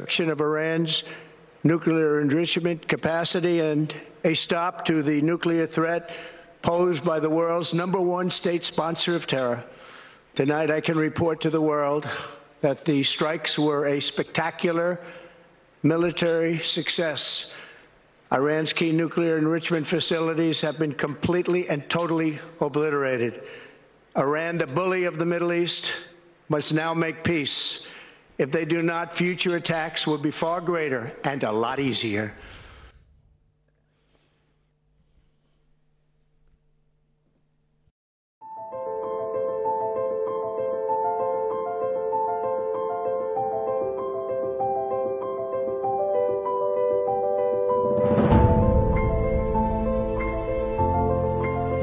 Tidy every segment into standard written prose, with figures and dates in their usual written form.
destruction of Iran's nuclear enrichment capacity and a stop to the nuclear threat posed by the world's #1 state sponsor of terror. Tonight, I can report to the world that the strikes were a spectacular military success. Iran's key nuclear enrichment facilities have been completely and totally obliterated. Iran, the bully of the Middle East, must now make peace. If they do not, future attacks will be far greater and a lot easier.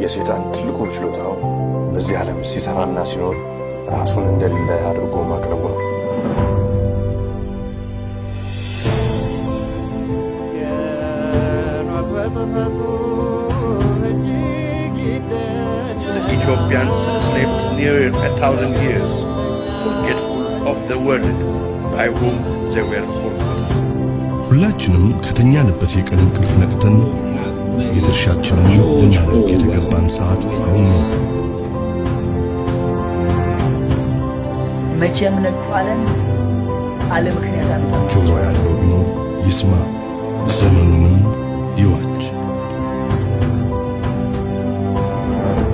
የሰይጣን ትልቁ ችሎታው በዚህ ዓለም ሲሰራና ሲኖር ራሱን እንደሌለ አድርጎ ማቅረቡ ነው። The Ethiopians slept near 1,000 years, forgetful of the word by whom they were forgotten. ሁላችንም ከተኛንበት የቀን እንቅልፍ ነቅተን የድርሻችንን ልናደርግ የተገባን ሰዓት አሁን ነው። መቼም ነጥፋለን አለ ምክንያት አመጣ ጆሮ ያለው ቢኖር ይስማ ዘመኑን ይዋጅ።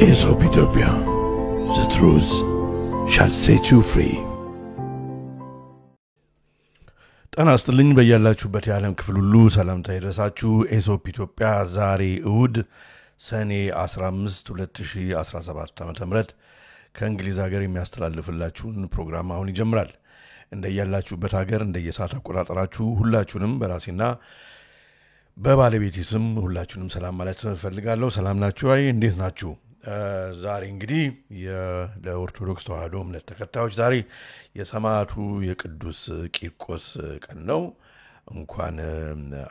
Aesop Ethiopia, the truth shall set you free. ጤና ይስጥልኝ በያላችሁበት የዓለም ክፍል ሁሉ ሰላምታ ይድረሳችሁ። ኤሶፕ ኢትዮጵያ ዛሬ እሁድ ሰኔ 15 2017 ዓ.ም ከእንግሊዝ ሀገር የሚያስተላልፍላችሁን ፕሮግራም አሁን ይጀምራል። እንደያላችሁበት ሀገር እንደየሰዓት አቆጣጠራችሁ ሁላችሁንም በራሴና በባለቤቴ ስም ሁላችሁንም ሰላም ማለት ፈልጋለሁ። ሰላም ናችሁ? አይ እንዴት ናችሁ? ዛሬ እንግዲህ ለኦርቶዶክስ ተዋሕዶ እምነት ተከታዮች ዛሬ የሰማዕቱ የቅዱስ ቂርቆስ ቀን ነው። እንኳን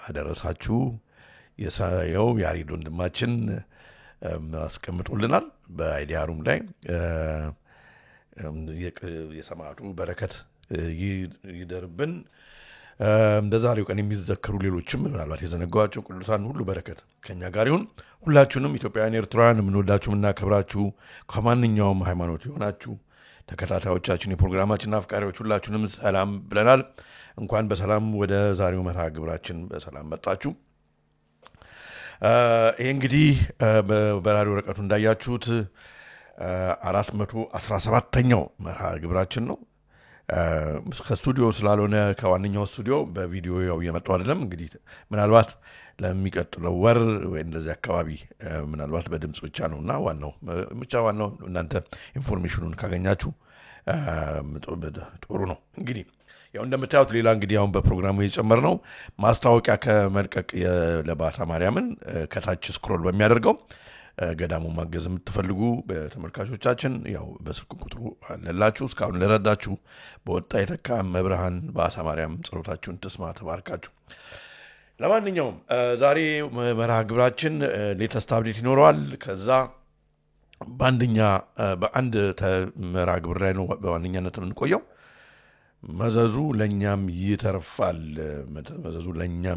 አደረሳችሁ። የሳየው ያሬድ ወንድማችን አስቀምጦልናል በአይዲያ ሩም ላይ የሰማዕቱ በረከት ይደርብን። እንደዛሬው ቀን የሚዘከሩ ሌሎችም ምናልባት የዘነጋዋቸው ቅዱሳን ሁሉ በረከት ከኛ ጋር ይሁን። ሁላችሁንም ኢትዮጵያውያን ኤርትራውያን የምንወዳችሁና ከብራችሁ ከማንኛውም ሃይማኖት የሆናችሁ ተከታታዮቻችን የፕሮግራማችን አፍቃሪዎች ሁላችሁንም ሰላም ብለናል። እንኳን በሰላም ወደ ዛሬው መርሃ ግብራችን በሰላም መጣችሁ። ይሄ እንግዲህ በራዲዮ ወረቀቱ እንዳያችሁት 417ኛው መርሃ ግብራችን ነው። ከስቱዲዮ ስላልሆነ ከዋነኛው ስቱዲዮ በቪዲዮ ያው እየመጣው አይደለም። እንግዲህ ምናልባት ለሚቀጥለው ወር ወይ እንደዚህ አካባቢ ምናልባት በድምጽ ብቻ ነውና ዋናው እናንተ ኢንፎርሜሽኑን ካገኛችሁ ጥሩ ነው። እንግዲህ ያው እንደምታዩት ሌላ እንግዲህ አሁን በፕሮግራሙ የጨመርነው ማስታወቂያ ከመልቀቅ ለባታ ማርያምን ከታች ስክሮል በሚያደርገው ገዳሙ ማገዝ የምትፈልጉ በተመልካቾቻችን ያው በስልክ ቁጥሩ አለላችሁ። እስካሁን ለረዳችሁ በወጣ የተካ መብርሃን ባሳ ማርያም ጸሎታችሁን ትስማ ተባርካችሁ። ለማንኛውም ዛሬ መርሃ ግብራችን ሌተስት አፕዴት ይኖረዋል። ከዛ በአንድ መርሃ ግብር ላይ ነው በዋነኛነት የምንቆየው። መዘዙ ለኛም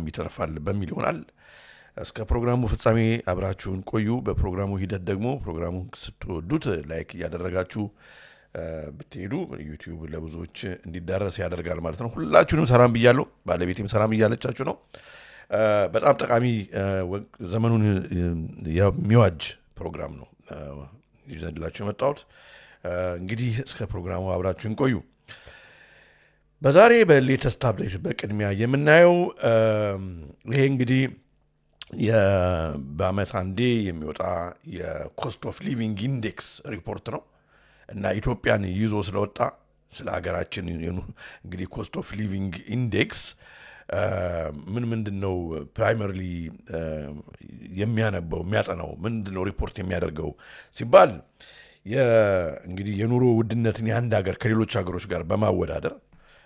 ይተርፋል በሚል ይሆናል። እስከ ፕሮግራሙ ፍጻሜ አብራችሁን ቆዩ። በፕሮግራሙ ሂደት ደግሞ ፕሮግራሙን ስትወዱት ላይክ እያደረጋችሁ ብትሄዱ ዩቲዩብ ለብዙዎች እንዲዳረስ ያደርጋል ማለት ነው። ሁላችሁንም ሰላም ብያለሁ። ባለቤቴም ሰላም እያለቻችሁ ነው። በጣም ጠቃሚ ዘመኑን የሚዋጅ ፕሮግራም ነው ይዘንላችሁ የመጣሁት። እንግዲህ እስከ ፕሮግራሙ አብራችሁን ቆዩ። በዛሬ በሌተስት አፕዴት በቅድሚያ የምናየው ይሄ እንግዲህ በአመት አንዴ የሚወጣ የኮስት ኦፍ ሊቪንግ ኢንዴክስ ሪፖርት ነው እና ኢትዮጵያን ይዞ ስለወጣ ስለ ሀገራችን እንግዲህ ኮስት ኦፍ ሊቪንግ ኢንዴክስ ምንድነው ፕራይመሪሊ የሚያጠናው ምንድነው ሪፖርት የሚያደርገው ሲባል እንግዲህ የኑሮ ውድነትን የአንድ ሀገር ከሌሎች ሀገሮች ጋር በማወዳደር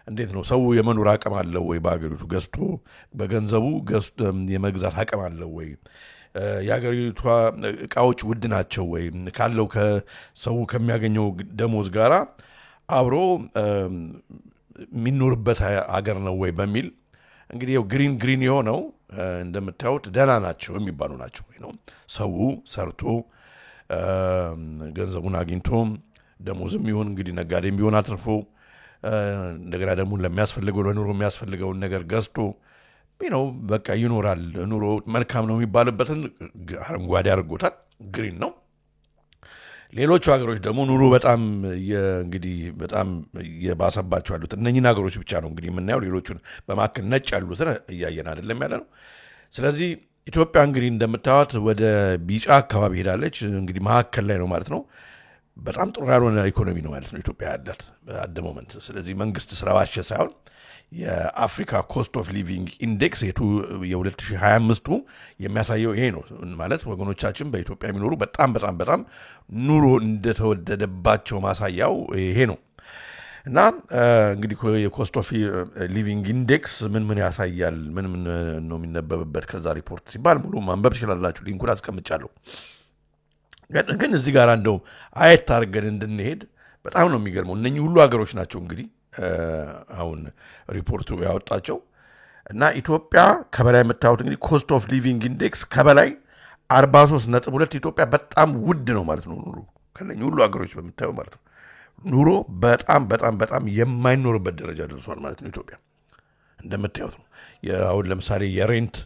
እንዴት ነው ሰው የመኖር አቅም አለው ወይ በአገሪቱ ገዝቶ በገንዘቡ ገዝቶ የመግዛት አቅም አለው ወይ የአገሪቱ ዕቃዎች ውድ ናቸው ወይ ካለው ከሰው ከሚያገኘው ደሞዝ ጋራ አብሮ የሚኖርበት አገር ነው ወይ በሚል እንግዲህ ያው ግሪን የሆነው እንደምታዩት ደህና ናቸው የሚባሉ ናቸው ነው ሰው ሰርቶ ገንዘቡን አግኝቶ ደሞዝም ይሁን እንግዲህ ነጋዴም ቢሆን አትርፎ እንደገና ደግሞ ለሚያስፈልገው ለኑሮ የሚያስፈልገውን ነገር ገዝቶ ነው በቃ ይኖራል ኑሮ መልካም ነው የሚባልበትን አረንጓዴ አድርጎታል ግሪን ነው ሌሎች ሀገሮች ደግሞ ኑሮ በጣም እንግዲህ በጣም የባሰባቸው አሉት እነኚህ ሀገሮች ብቻ ነው እንግዲህ የምናየው ሌሎቹን በማከል ነጭ ያሉትን እያየን አይደለም ያለ ነው ስለዚህ ኢትዮጵያ እንግዲህ እንደምታዩት ወደ ቢጫ አካባቢ ሄዳለች እንግዲህ መሀከል ላይ ነው ማለት ነው በጣም ጥሩ ያልሆነ ኢኮኖሚ ነው ማለት ነው ኢትዮጵያ ያላት at the moment ስለዚህ መንግስት ስራዋሽ ሳይሆን የአፍሪካ ኮስት ኦፍ ሊቪንግ ኢንዴክስ የ2025 የሚያሳየው ይሄ ነው ማለት ወገኖቻችን በኢትዮጵያ የሚኖሩ በጣም ኑሮ እንደተወደደባቸው ማሳያው ይሄ ነው እና እንግዲህ የኮስት ኦፍ ሊቪንግ ኢንዴክስ ምን ያሳያል ምን ነው የሚነበብበት ከዛ ሪፖርት ሲባል ሙሉ ማንበብ ትችላላችሁ ሊንኩን አስቀምጫለሁ ግን እዚህ ጋር እንደው አየት አድርገን እንድንሄድ በጣም ነው የሚገርመው እነኚህ ሁሉ ሀገሮች ናቸው እንግዲህ አሁን ሪፖርቱ ያወጣቸው እና ኢትዮጵያ ከበላይ የምታዩት እንግዲህ ኮስት ኦፍ ሊቪንግ ኢንዴክስ ከበላይ 43.2 ኢትዮጵያ በጣም ውድ ነው ማለት ነው ኑሮ ከነኚህ ሁሉ ሀገሮች በምታዩ ማለት ነው ኑሮ በጣም የማይኖርበት ደረጃ ደርሷል ማለት ነው ኢትዮጵያ እንደምታዩት ነው አሁን ለምሳሌ የሬንት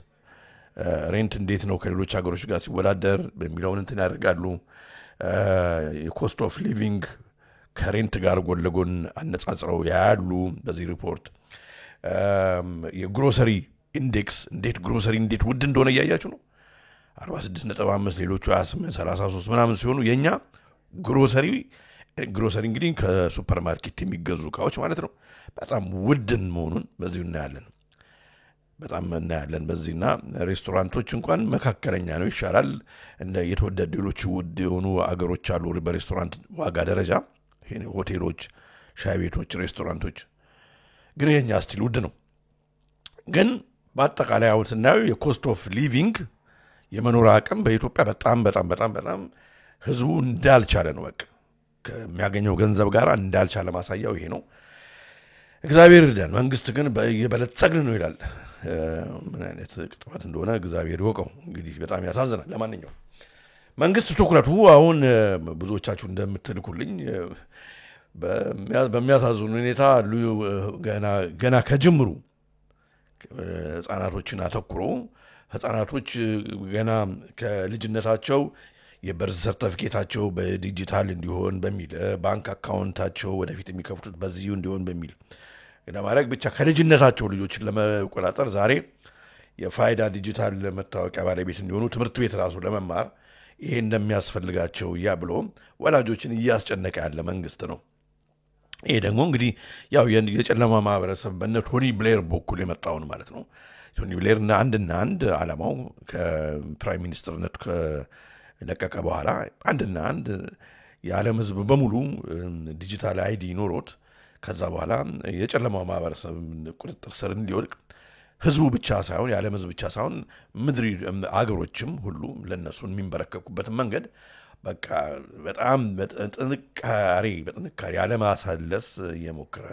እንዴት ነው ከሌሎች ሀገሮች ጋር ሲወዳደር በሚለው እንትን ያደርጋሉ የኮስት ኦፍ ሊቪንግ ከሬንት ጋር ጎን ለጎን አነጻጽረው ያያሉ በዚህ ሪፖርት የግሮሰሪ ኢንዴክስ እንዴት ውድ እንደሆነ ያያችሁ ነው 46.5 ሌሎቹ 28 33 ምናምን ሲሆኑ የኛ ግሮሰሪ እንግዲህ ከሱፐርማርኬት የሚገዙ እቃዎች ማለት ነው በጣም ውድን መሆኑን በዚህ እናያለን በዚህና ሬስቶራንቶች እንኳን መካከለኛ ነው ይሻላል እንደ የተወደዱ ሌሎች ውድ የሆኑ አገሮች አሉ በሬስቶራንት ዋጋ ደረጃ ሆቴሎች ሻይ ቤቶች ሬስቶራንቶች ግን የኛ ስቲል ውድ ነው ግን በአጠቃላይ አሁን ስናየው የኮስት ኦፍ ሊቪንግ የመኖር አቅም በኢትዮጵያ በጣም ህዝቡ እንዳልቻለ ነው በቃ ከሚያገኘው ገንዘብ ጋር እንዳልቻለ ማሳያው ይሄ ነው እግዚአብሔር ይርዳን መንግስት ግን በየበለጸግን ነው ይላል ምን አይነት ቅጥፋት እንደሆነ እግዚአብሔር ይወቀው እንግዲህ በጣም ያሳዝናል ለማንኛውም መንግስት ትኩረቱ አሁን ብዙዎቻችሁ እንደምትልኩልኝ በሚያሳዝኑ ሁኔታ ገና ከጅምሩ ህፃናቶችን አተኩሮ ህፃናቶች ገና ከልጅነታቸው የበርዝ ሰርቲፊኬታቸው በዲጂታል እንዲሆን በሚል ባንክ አካውንታቸው ወደፊት የሚከፍቱት በዚሁ እንዲሆን በሚል ለማድረግ ብቻ ከልጅነታቸው ልጆችን ለመቆጣጠር ዛሬ የፋይዳ ዲጂታል መታወቂያ ባለቤት እንዲሆኑ ትምህርት ቤት ራሱ ለመማር ይሄ እንደሚያስፈልጋቸው ብሎ ወላጆችን እያስጨነቀ ያለ መንግስት ነው ይሄ ደግሞ እንግዲህ ያው የጨለማ ማህበረሰብ በእነ ቶኒ ብሌር በኩል የመጣውን ማለት ነው ቶኒ ብሌር አንድ ዓላማው ከፕራይም ሚኒስትርነት ለቀቀ በኋላ አንድ የዓለም ህዝብ በሙሉ ዲጂታል አይዲ ኖሮት ከዛ በኋላ የጨለማው ማህበረሰብ ቁጥጥር ስር እንዲወድቅ ህዝቡ ብቻ ሳይሆን የዓለም ህዝብ ብቻ ሳይሆን ምድሪ አገሮችም ሁሉ ለነሱ የሚንበረከኩበት መንገድ በቃ በጣም በጥንካሬ ያለማሳለስ እየሞከረ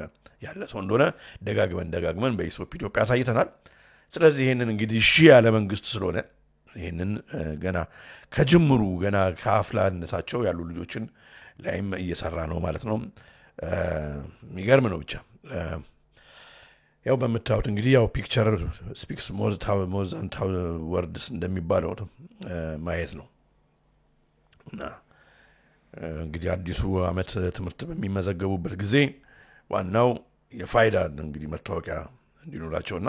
ያለ ሰው እንደሆነ ደጋግመን በኢትዮጵያ አሳይተናል ስለዚህ ይሄንን እንግዲህ ያለ መንግስት ስለሆነ ይሄንን ገና ከጅምሩ ገና ከአፍላነታቸው ያሉ ልጆችን ላይም እየሰራ ነው ማለት ነው የሚገርም ነው ብቻ ያው በመታወት እንግዲህ ያው ፒክቸር ስፒክስ ሞር ዛን ወርድስ እንደሚባለው ማየት ነው እና እንግዲህ አዲሱ አመት ትምህርት በሚመዘገቡበት ጊዜ ዋናው የፋይዳ እንግዲህ መታወቂያ እንዲኖራቸውና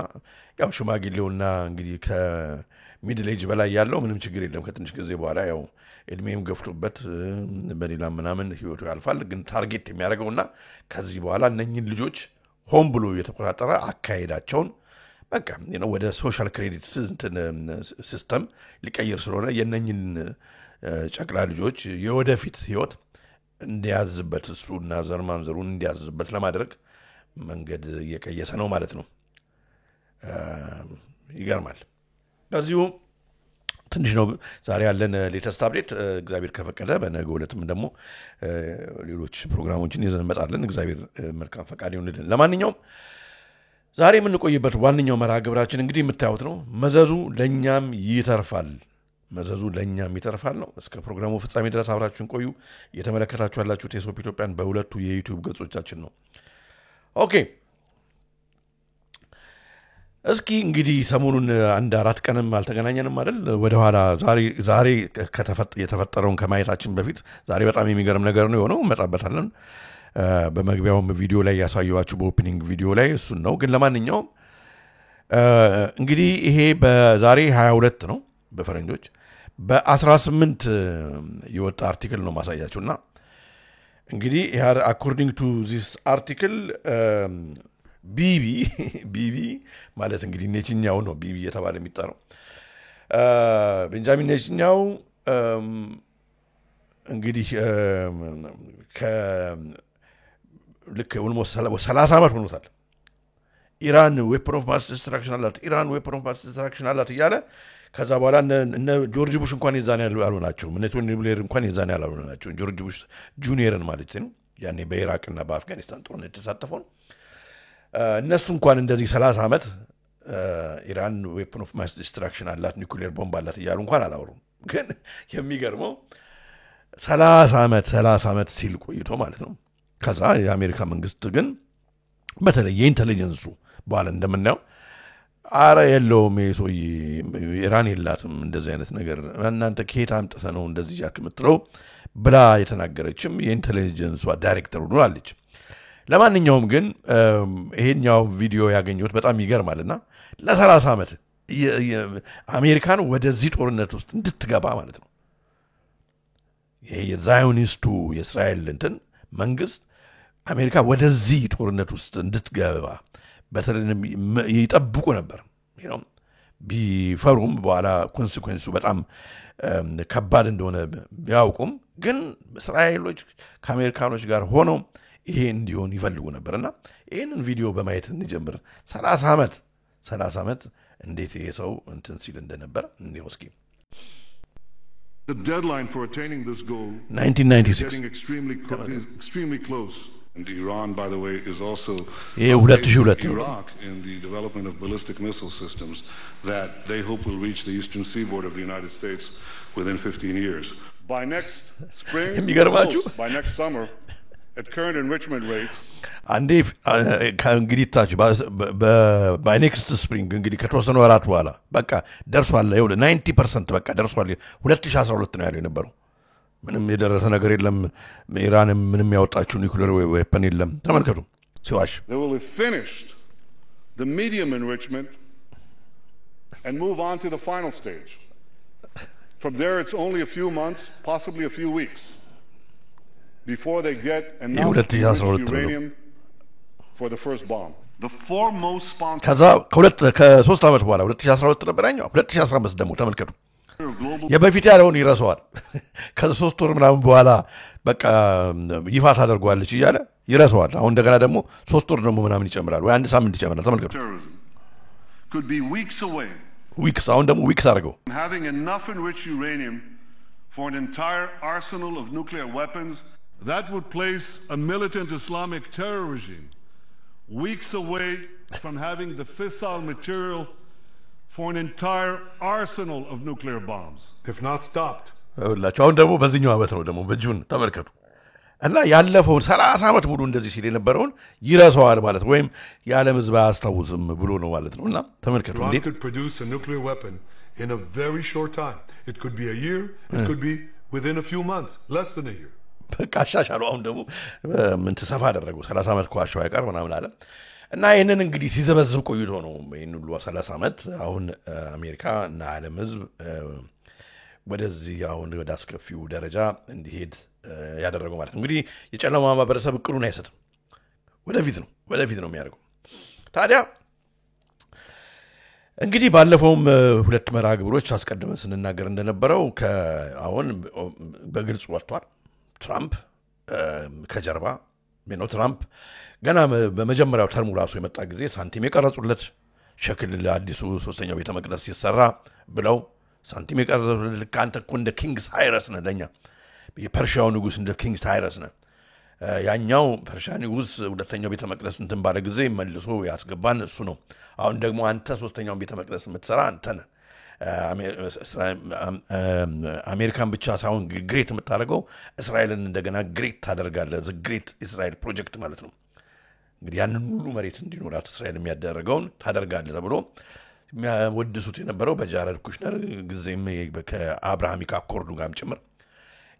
ያው ሽማግሌውና እንግዲህ ከሚድል ኤጅ በላይ ያለው ምንም ችግር የለም ከትንሽ ጊዜ በኋላ ያው እድሜም ገፍቶበት በሌላ ምናምን ህይወቱ ያልፋል ግን ታርጌት የሚያደርገውና ከዚህ በኋላ እነኚህን ልጆች ሆም ብሎ የተቆጣጠረ አካሄዳቸውን በቃ ወደ ሶሻል ክሬዲት ሲስተም ሊቀይር ስለሆነ የነኚህን ጨቅላ ልጆች የወደፊት ህይወት እንዲያዝበት እሱና ዘርማንዘሩን እንዲያዝበት ለማድረግ መንገድ እየቀየሰ ነው ማለት ነው ይገርማል በዚሁ ትንሽ ነው ዛሬ ያለን ሌተስት አፕዴት እግዚአብሔር ከፈቀደ በነገው ዕለትም ደግሞ ሌሎች ፕሮግራሞችን ይዘን እንመጣለን እግዚአብሔር መልካም ፈቃድ ይሁንልን ለማንኛውም ዛሬ የምንቆይበት ዋንኛው መርሃ ግብራችን እንግዲህ የምታዩት ነው መዘዙ ለኛም ይተርፋል ነው እስከ ፕሮግራሙ ፍጻሜ ድረስ አብራችሁን ቆዩ እየተመለከታችሁ ያላችሁት የሶፕ ኢትዮጵያን በሁለቱ የዩቲዩብ ገጾቻችን ነው ኦኬ እስኪ እንግዲህ ሰሞኑን አንድ አራት ቀንም አልተገናኘንም አይደል ወደ ኋላ ዛሬ የተፈጠረውን ከማየታችን በፊት ዛሬ በጣም የሚገርም ነገር ነው የሆነው መጣበታለን በመግቢያውም ቪዲዮ ላይ ያሳየዋችሁ በኦፕኒንግ ቪዲዮ ላይ እሱን ነው ግን ለማንኛውም እንግዲህ ይሄ በዛሬ 22 ነው በፈረንጆች በ18 የወጣ አርቲክል ነው ማሳያችሁና እንግዲህ according to this article ቢቢ ማለት እንግዲህ ኔታንያሁ ነው ቢቢ የተባለ የሚጣረው ቤንጃሚን ኔታንያሁ እንግዲህ ልክ almost 30 ዓመት ሆኖታል ኢራን ዌፐን ኦፍ ማስ ዲስትራክሽን አላት እያለ ከዛ በኋላ እነ ጆርጅ ቡሽ እንኳን የዛኔ ያልሆናቸው ቶኒ ብሌር እንኳን የዛኔ ያልሆናቸው ጆርጅ ቡሽ ጁኒየርን ማለት ነው ያኔ በኢራቅና በአፍጋኒስታን ጦርነት ተሳተፈው እነሱ እንኳን እንደዚህ 30 ዓመት ኢራን ዌፐን ኦፍ ማስ ዲስትራክሽን አላት ኒውክሊየር ቦምብ አላት እያሉ እንኳን አላወሩም ግን የሚገርመው 30 ዓመት ሲል ቆይቶ ማለት ነው ከዛ የአሜሪካ መንግስት ግን በተለይ የኢንተለጀንሱ በኋላ እንደምናየው አረ የለውም የሶይ ኢራን የላትም እንደዚህ አይነት ነገር እናንተ ከየት አምጥተ ነው እንደዚህ ያክምትለው ብላ የተናገረችም የኢንተለጀንሷ ዳይሬክተር ሆናለች ለማንኛውም ግን ይሄኛው ቪዲዮ ያገኙት በጣም ይገርማልና ለ30 ዓመት አሜሪካን ወደዚህ ጦርነት ውስጥ እንድትገባ ማለት ነው ይሄ የዛዮኒስቱ የእስራኤል እንትን መንግስት አሜሪካ ወደዚህ ጦርነት ውስጥ እንድትገባ በተለይ ይጠብቁ ነበር ቢፈሩም በኋላ ኮንሲኩዌንሱ በጣም ከባድ እንደሆነ ቢያውቁም ግን እስራኤሎች ከአሜሪካኖች ጋር ሆነው ይሄ እንዲሆን ይፈልጉ ነበርና ይሄንን ቪዲዮ በማየት እንጀምር 30 ዓመት እንዴት ይሄ ሰው እንትን ሲል እንደነበር እንዴ ወስኪ The deadline for attaining this goal 1996 is getting extremely close. And Iran, by the way, is also Iraq in the development of ballistic missile systems that they hope will reach the eastern seaboard of the United States within 15 years. By next spring, by next summer, at current enrichment rates, አንዴ እንግዲህ ታች በኔክስት ስፕሪንግ እንግዲህ ከተወሰነ ወራት በኋላ በቃ ደርሷል 90% በቃ ደርሷል 2012 ነው ያለው የነበረው ምንም የደረሰ ነገር የለም ኢራን ምንም ያወጣችው ኒውክሊየር ዌፐን የለም ተመልከቱ ሲዋሽ they will have finished the medium enrichment and move on to the final stage from there it's only a few months possibly a few weeks before they get enough uranium for the first bomb. The foremost sponsor ከ3 ዓመት በኋላ 2012 ነበርኛው 2015 ደግሞ ተመልከቱ የበፊት ያለውን ይረሳዋል ከ3 ወር ምናምን በኋላ በቃ ይፋ ታደርጓለች ይያለ ይረሳዋል አሁን እንደገና ደግሞ 3 ወር ደግሞ ምናምን ይጨምራል ወይ አንድ ሳምንት ይጨምራል ተመልከቱ could be weeks away አሁን ደግሞ weeks አድርገው having enough enriched uranium for an entire arsenal of nuclear weapons that would place a militant Islamic terror regime weeks away from having the fissile material for an entire arsenal of nuclear bombs if not stopped አሁን ደግሞ በዚህኛው ዓመት ነው ደግሞ በጁን ተመልከቱ እና ያለፈውን 30 ዓመት ሙሉ እንደዚህ ሲል የነበረውን ይረሳዋል ማለት ወይም የዓለም ሕዝብ አያስታውስም ብሎ ነው ማለት ነውና ተመልከቱ እንዴት could produce a nuclear weapon in a very short time it could be a year it could be within a few months less than a year በቃ አሻሻሉ አሁን ደግሞ ምን ተሰፋ አደረገው 30 ዓመት ኳሻው አይቀር ምናምን አለ እና ይሄንን እንግዲህ ሲዘበዝብ ቆይቶ ነው ይሄን ሁሉ 30 ዓመት አሁን አሜሪካ እና ዓለም ሕዝብ ወደዚህ አሁን ወደ አስከፊው ደረጃ እንዲሄድ ያደረገው ማለት ነው እንግዲህ የጨለማ ማህበረሰብ እቅዱን አይሰጥም ወደፊት ነው የሚያደርገው ታዲያ እንግዲህ ባለፈውም ሁለት መርሃ ግብሮች አስቀድመን ስንናገር እንደነበረው አሁን በግልጽ ወጥቷል ትራምፕ ከጀርባ ትራምፕ ገና በመጀመሪያው ተርሙ ራሱ የመጣ ጊዜ ሳንቲም የቀረጹለት ሸክል ለአዲሱ ሶስተኛው ቤተ መቅደስ ሲሰራ ብለው ሳንቲም የቀረበልህ አንተ እኮ እንደ ኪንግ ሳይረስ ነህ ለኛ የፐርሺያው ንጉስ እንደ ኪንግ ሳይረስ ነህ ያኛው ፐርሺያ ንጉስ ሁለተኛው ቤተ መቅደስ እንትን ባለ ጊዜ መልሶ ያስገባን እሱ ነው አሁን ደግሞ አንተ ሶስተኛው ቤተ መቅደስ የምትሰራ አንተ ነህ አሜሪካን ብቻ ሳይሆን ግሬት የምታደርገው እስራኤልን እንደገና ግሬት ታደርጋለህ ዘ ግሬት እስራኤል ፕሮጀክት ማለት ነው እንግዲህ ያንን ሁሉ መሬት እንዲኖራት እስራኤል የሚያደርገውን ታደርጋለህ ተብሎ የሚያወድሱት የነበረው በጃረድ ኩሽነር ጊዜም ከአብርሃሚክ አኮርዱ ጋርም ጭምር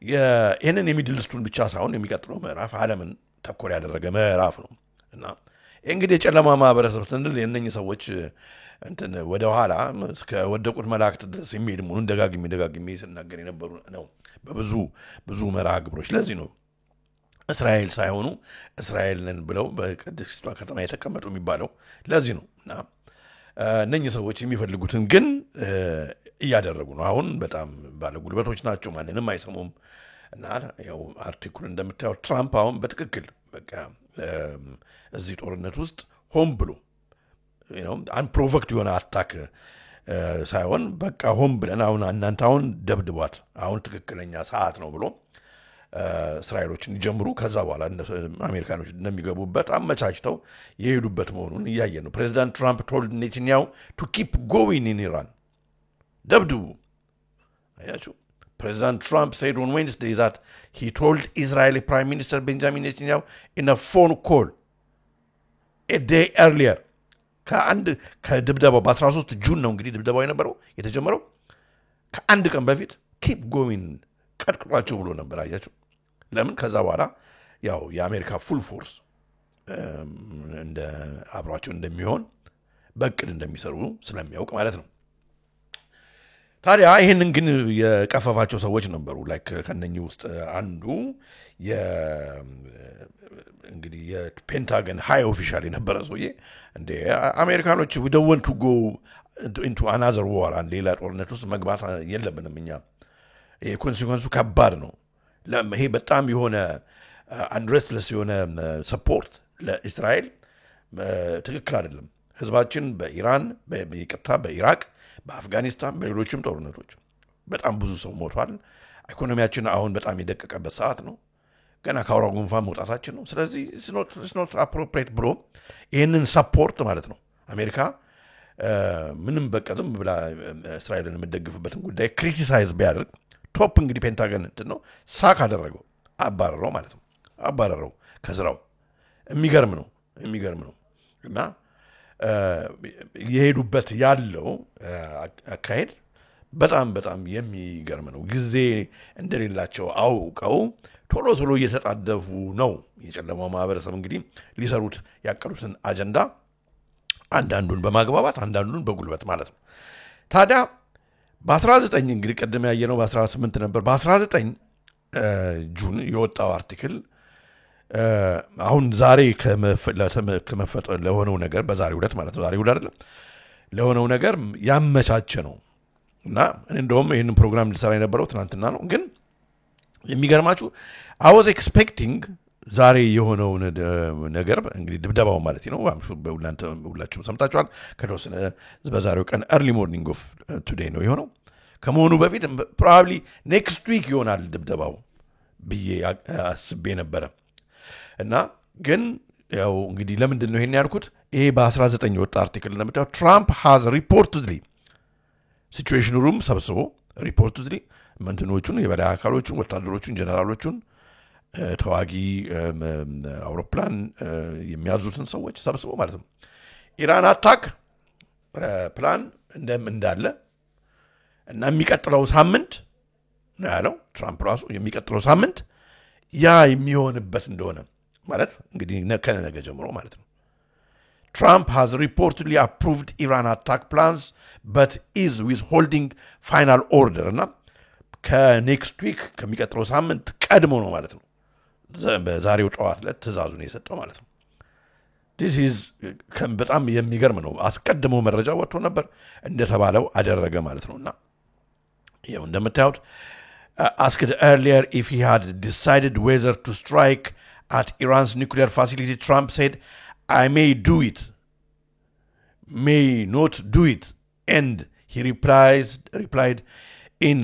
ይህንን የሚድል ኢስቱን ብቻ ሳይሆን የሚቀጥለው ምዕራፍ ዓለምን ተኮር ያደረገ ምዕራፍ ነው እና እንግዲህ የጨለማ ማህበረሰብ ስንል የእነኝህ ሰዎች እንትን ወደ ኋላ እስከ ወደቁት መላእክት ድረስ የሚሄድ መሆኑን ደጋግሜ ስናገር የነበሩ ነው ብዙ መርሃ ግብሮች ለዚህ ነው እስራኤል ሳይሆኑ እስራኤልን ብለው በቅድስቷ ከተማ የተቀመጡ የሚባለው ለዚህ ነው እና እነኚህ ሰዎች የሚፈልጉትን ግን እያደረጉ ነው አሁን በጣም ባለጉልበቶች ናቸው ማንንም አይሰሙም እና ያው አርቲክል እንደምታየው ትራምፕ አሁን በትክክል በቃ እዚህ ጦርነት ውስጥ ሆም ብሎ አንፕሮቮክድ የሆነ አታክ ሳይሆን በቃ ሆም ብለን አሁን እናንተ አሁን ደብድቧት አሁን ትክክለኛ ሰዓት ነው ብሎ እስራኤሎች እንዲጀምሩ ከዛ በኋላ አሜሪካኖች እንደሚገቡበት አመቻችተው የሄዱበት መሆኑን እያየን ነው ፕሬዚዳንት ትራምፕ told Netanyahu to keep going in Iran ደብድቡ አያችሁ President Trump said on Wednesday that he told Israeli Prime Minister Benjamin Netanyahu in a phone call a day earlier ከድብደባው በ13 ጁን ነው እንግዲህ ድብደባው የነበረው የተጀመረው ከአንድ ቀን በፊት keep going ቀጥቅጧቸው ብሎ ነበር አያችሁ ለምን ከዛ በኋላ ያው የአሜሪካ ፉል ፎርስ እንደ አብሯቸው እንደሚሆን በቅድ እንደሚሰሩ ስለሚያውቅ ማለት ነው ታዲያ ይሄንን ግን የቀፈፋቸው ሰዎች ነበሩ ላይክ ከነኚህ ውስጥ አንዱ እንግዲህ የፔንታገን ሃይ ኦፊሻል የነበረ ሰውዬ እንደ አሜሪካኖች we don't want to go into another war and ሌላ ጦርነት ውስጥ መግባት የለብንም እኛ የኮንሲኩዌንሱ ከባድ ነው ይሄ በጣም የሆነ አንድረስትለስ የሆነ ሰፖርት ለእስራኤል ትክክል አይደለም ህዝባችን በኢራን በኢራቅ በአፍጋኒስታን በሌሎችም ጦርነቶች በጣም ብዙ ሰው ሞቷል ኢኮኖሚያችን አሁን በጣም የደቀቀበት ሰዓት ነው ገና ካውራ ጉንፋን መውጣታችን ነው ስለዚህ it's not appropriate ብሎ ይህንን ሰፖርት ማለት ነው አሜሪካ ምንም በቃ ዝም ብላ እስራኤልን የምትደግፍበትን ጉዳይ ክሪቲሳይዝ ቢያደርግ ቶፕ እንግዲህ ፔንታገን ነው ሳክ አደረገው አባረረው ማለት ነው አባረረው ከስራው የሚገርም ነው እና የሄዱበት ያለው አካሄድ በጣም የሚገርም ነው ጊዜ እንደሌላቸው አውቀው ቶሎ እየተጣደፉ ነው የጨለማው ማህበረሰብ እንግዲህ ሊሰሩት ያቀዱትን አጀንዳ አንዳንዱን በማግባባት አንዳንዱን በጉልበት ማለት ነው ታዲያ በ19 እንግዲህ ቀደም ያየነው በ18 ነበር በ19 ጁን የወጣው አርቲክል አሁን ዛሬ ከመፈጠር ለሆነው ነገር በዛሬው ዕለት ማለት ነው ዛሬው አይደለም ለሆነው ነገር ያመቻቸ ነው እና እንደውም ይሄንን ፕሮግራም ልሰራ የነበረው ትናንትና ነው ግን የሚገርማችሁ I was expecting ዛሬ የሆነው ነገር እንግዲህ ድብደባው ማለት ነው አምሹ ሁላችሁም ሰምታችኋል ከተወሰነ በዛሬው ቀን early morning of today ነው የሆነው ከመሆኑ በፊት probably next week ይሆናል ድብደባው ብዬ አስቤ ነበር እና ግን ያው እንግዲህ ለምንድን ነው ይሄን ያልኩት ይሄ በ19 የወጣ አርቲክል እንደምታው Trump has reportedly situation room ሰብስቦ reportedly መንትኖቹን የበላይ አካሎቹን ወታደሮቹን ጀነራሎቹን ተዋጊ አውሮፕላን የሚያዙትን ሰዎች ሰብስቦ ማለት ነው ኢራን አታክ ፕላን እንዳለ እና የሚቀጥለው ሳምንት ነው ያለው ትራምፕ ራሱ የሚቀጥለው ሳምንት ያ የሚሆንበት እንደሆነ ማለት እንግዲህ ነገ ጀምሮ ማለት ነው Trump has reportedly approved Iran attack plans but is withholding final order እና ከኔክስት ዊክ ከሚቀጥለው ሳምንት ቀድሞ ነው ማለት ነው በዛሬው ጠዋት ላይ ትዕዛዙን የሰጠው ማለት ነው this is በጣም የሚገርም ነው አስቀድሞ መረጃ ወጥቶ ነበር እንደተባለው አደረገ ማለት ነውና ያው እንደምታዩት asked earlier if he had decided whether to strike at Iran's nuclear facility Trump said I may do it may not do it and he replied in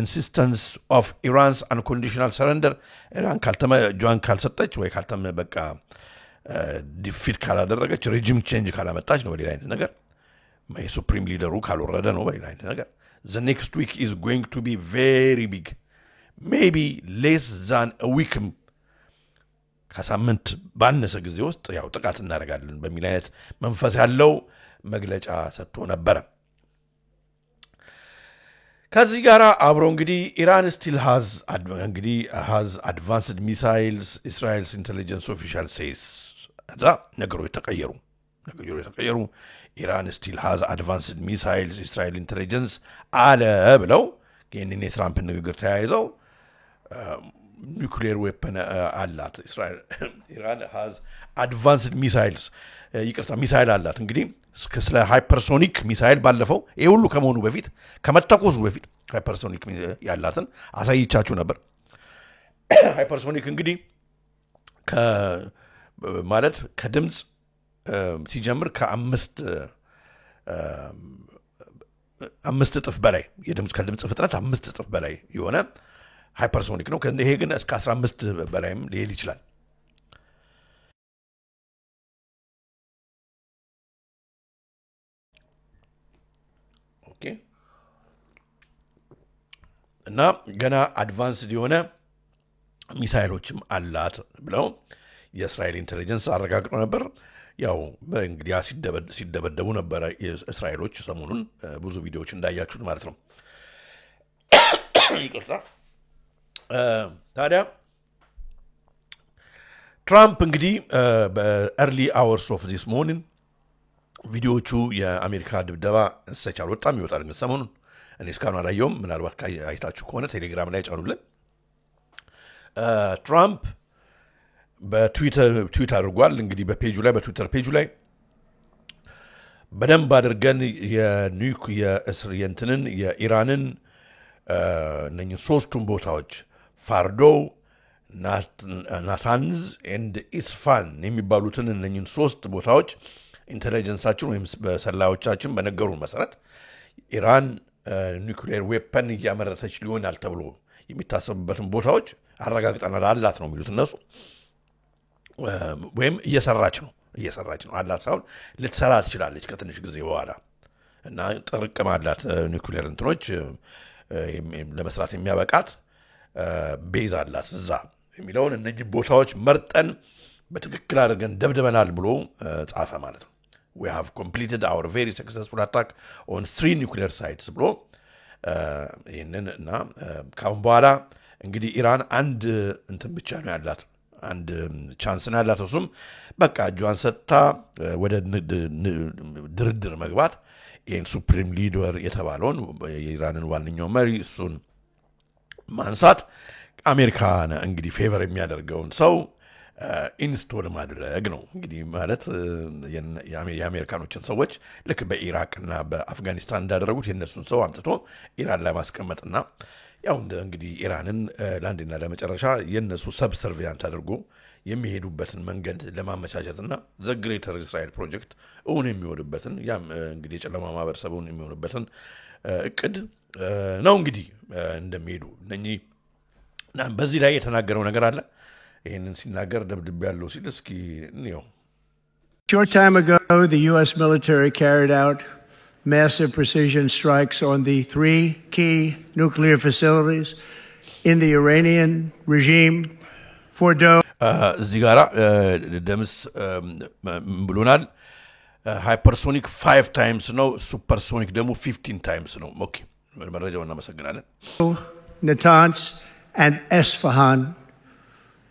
insistence of Iran's unconditional surrender. Iran kaltama Joan kalsatach way kaltama baka defeat kaladeragach regime change kalamettach no bali line ነገር my supreme leader kalorada no bali line ነገር the next week is going to be very big, maybe less than a week. ከሳምንት ባነሰ ጊዜ ውስጥ ያው ጥቃት እናደርጋለን በሚል አይነት መንፈስ ያለው መግለጫ ሰጥቶ ነበር። ከዚህ ጋር አብሮ እንግዲህ ኢራን still has advanced missiles, Israel's intelligence official says ነገሮች ተቀየሩ ኢራን still has advanced missiles, Israel intelligence አለ ብለው ይህንን የትራምፕ ንግግር ተያይዘው nuclear weapon አላት Israel. Iran has advanced missiles, ይቅርታ ሚሳይል አላት። እንግዲህ ስለ ሃይፐርሶኒክ ሚሳይል ባለፈው ይሄ ሁሉ ከመሆኑ በፊት ከመተኮሱ በፊት ሃይፐርሶኒክ ያላትን አሳይቻችሁ ነበር። ሃይፐርሶኒክ እንግዲህ ማለት ከድምጽ ሲጀምር ከአምስት እጥፍ በላይ የድምጽ ከድምጽ ፍጥነት 5 እጥፍ በላይ የሆነ ሃይፐርሶኒክ ነው። ይሄ ግን እስከ 15 በላይም ሊሄድ ይችላል። ኦኬ እና ገና አድቫንስድ የሆነ ሚሳይሎችም አላት ብለው የእስራኤል ኢንተለጀንስ አረጋግጦ ነበር። ያው በእንግዲያ ሲደበደቡ ነበር እስራኤሎች ሰሞኑን ብዙ ቪዲዮዎች እንዳያችሁት ማለት ነው። ይቅርታ ታዲያ ትራምፕ እንግዲህ በኤርሊ አወርስ ኦፍ ዲስ ሞርኒንግ ቪዲዮቹ የአሜሪካ ድብደባ ሰቻል ወጣም ይወጣል ግን ሰሞኑን እኔ እስካሁን አላየውም። ምናልባት አይታችሁ ከሆነ ቴሌግራም ላይ ጫኑልን። ትራምፕ በትዊት አድርጓል። እንግዲህ በትዊተር ፔጁ ላይ በደንብ አድርገን የኢራንን እነኚህ ሶስቱን ቦታዎች ፋርዶ፣ ናታንዝ ኤንድ ኢስፋን የሚባሉትን እነኚህን ሶስት ቦታዎች ኢንተለጀንሳችን ወይም በሰላዮቻችን በነገሩን መሰረት ኢራን ኒውክሌር ዌፐን እያመረተች ሊሆናል ተብሎ የሚታሰብበትን ቦታዎች አረጋግጠናል አላት ነው የሚሉት እነሱ። ወይም እየሰራች ነው አላት ሳይሆን ልትሰራ ትችላለች ከትንሽ ጊዜ በኋላ እና ጥርቅም አላት ኒውክሌር እንትኖች ለመስራት የሚያበቃት ቤዝ አላት እዛ የሚለውን እነዚህ ቦታዎች መርጠን በትክክል አድርገን ደብድበናል ብሎ ጻፈ ማለት ነው። we have completed our very successful attack on 3 nuclear sites ብሎ ይሄንና ካሁን በኋላ እንግዲህ ኢራን አንድ እንትን ብቻ ነው ያላት አንድ ቻንስ ነው ያላት እሱም በቃ እጇን ሰጥታ ወደ ድርድር መግባት ይሄን ሱፕሪም ሊደር የተባለውን የኢራንን ዋነኛው መሪ እሱን ማንሳት አሜሪካን እንግዲህ ፌቨር የሚያደርገውን ሰው ኢንስቶል ማድረግ ነው እንግዲህ ማለት የአሜሪካኖችን ሰዎች ልክ በኢራቅና በአፍጋኒስታን እንዳደረጉት የነሱን ሰው አምጥቶ ኢራን ላይ ማስቀመጥና ያው እንግዲህ ኢራንን ላንድና ለመጨረሻ የነሱ ሰብሰርቪያንት አድርጎ የሚሄዱበትን መንገድ ለማመቻቸትና ዘ ግሬተር እስራኤል ፕሮጀክት እውን የሚሆንበትን ያም እንግዲህ የጨለማ ማህበረሰቡን የሚሆንበትን እቅድ ነው እንግዲህ እንደሚሄዱ እነኚህ በዚህ ላይ የተናገረው ነገር አለ። ይሄንን ሲናገር ደብድብ ያለው ሲል እስኪ ነው Short time ago, the U.S. military carried out massive precision strikes on the 3 key nuclear facilities in the Iranian regime, Fordow. Zigara dems ብሎናል hypersonic 5 times ነው supersonic ደግሞ 15 times ነው ኦኬ መረጃውን እናመሰግናለን። Natanz and Esfahan.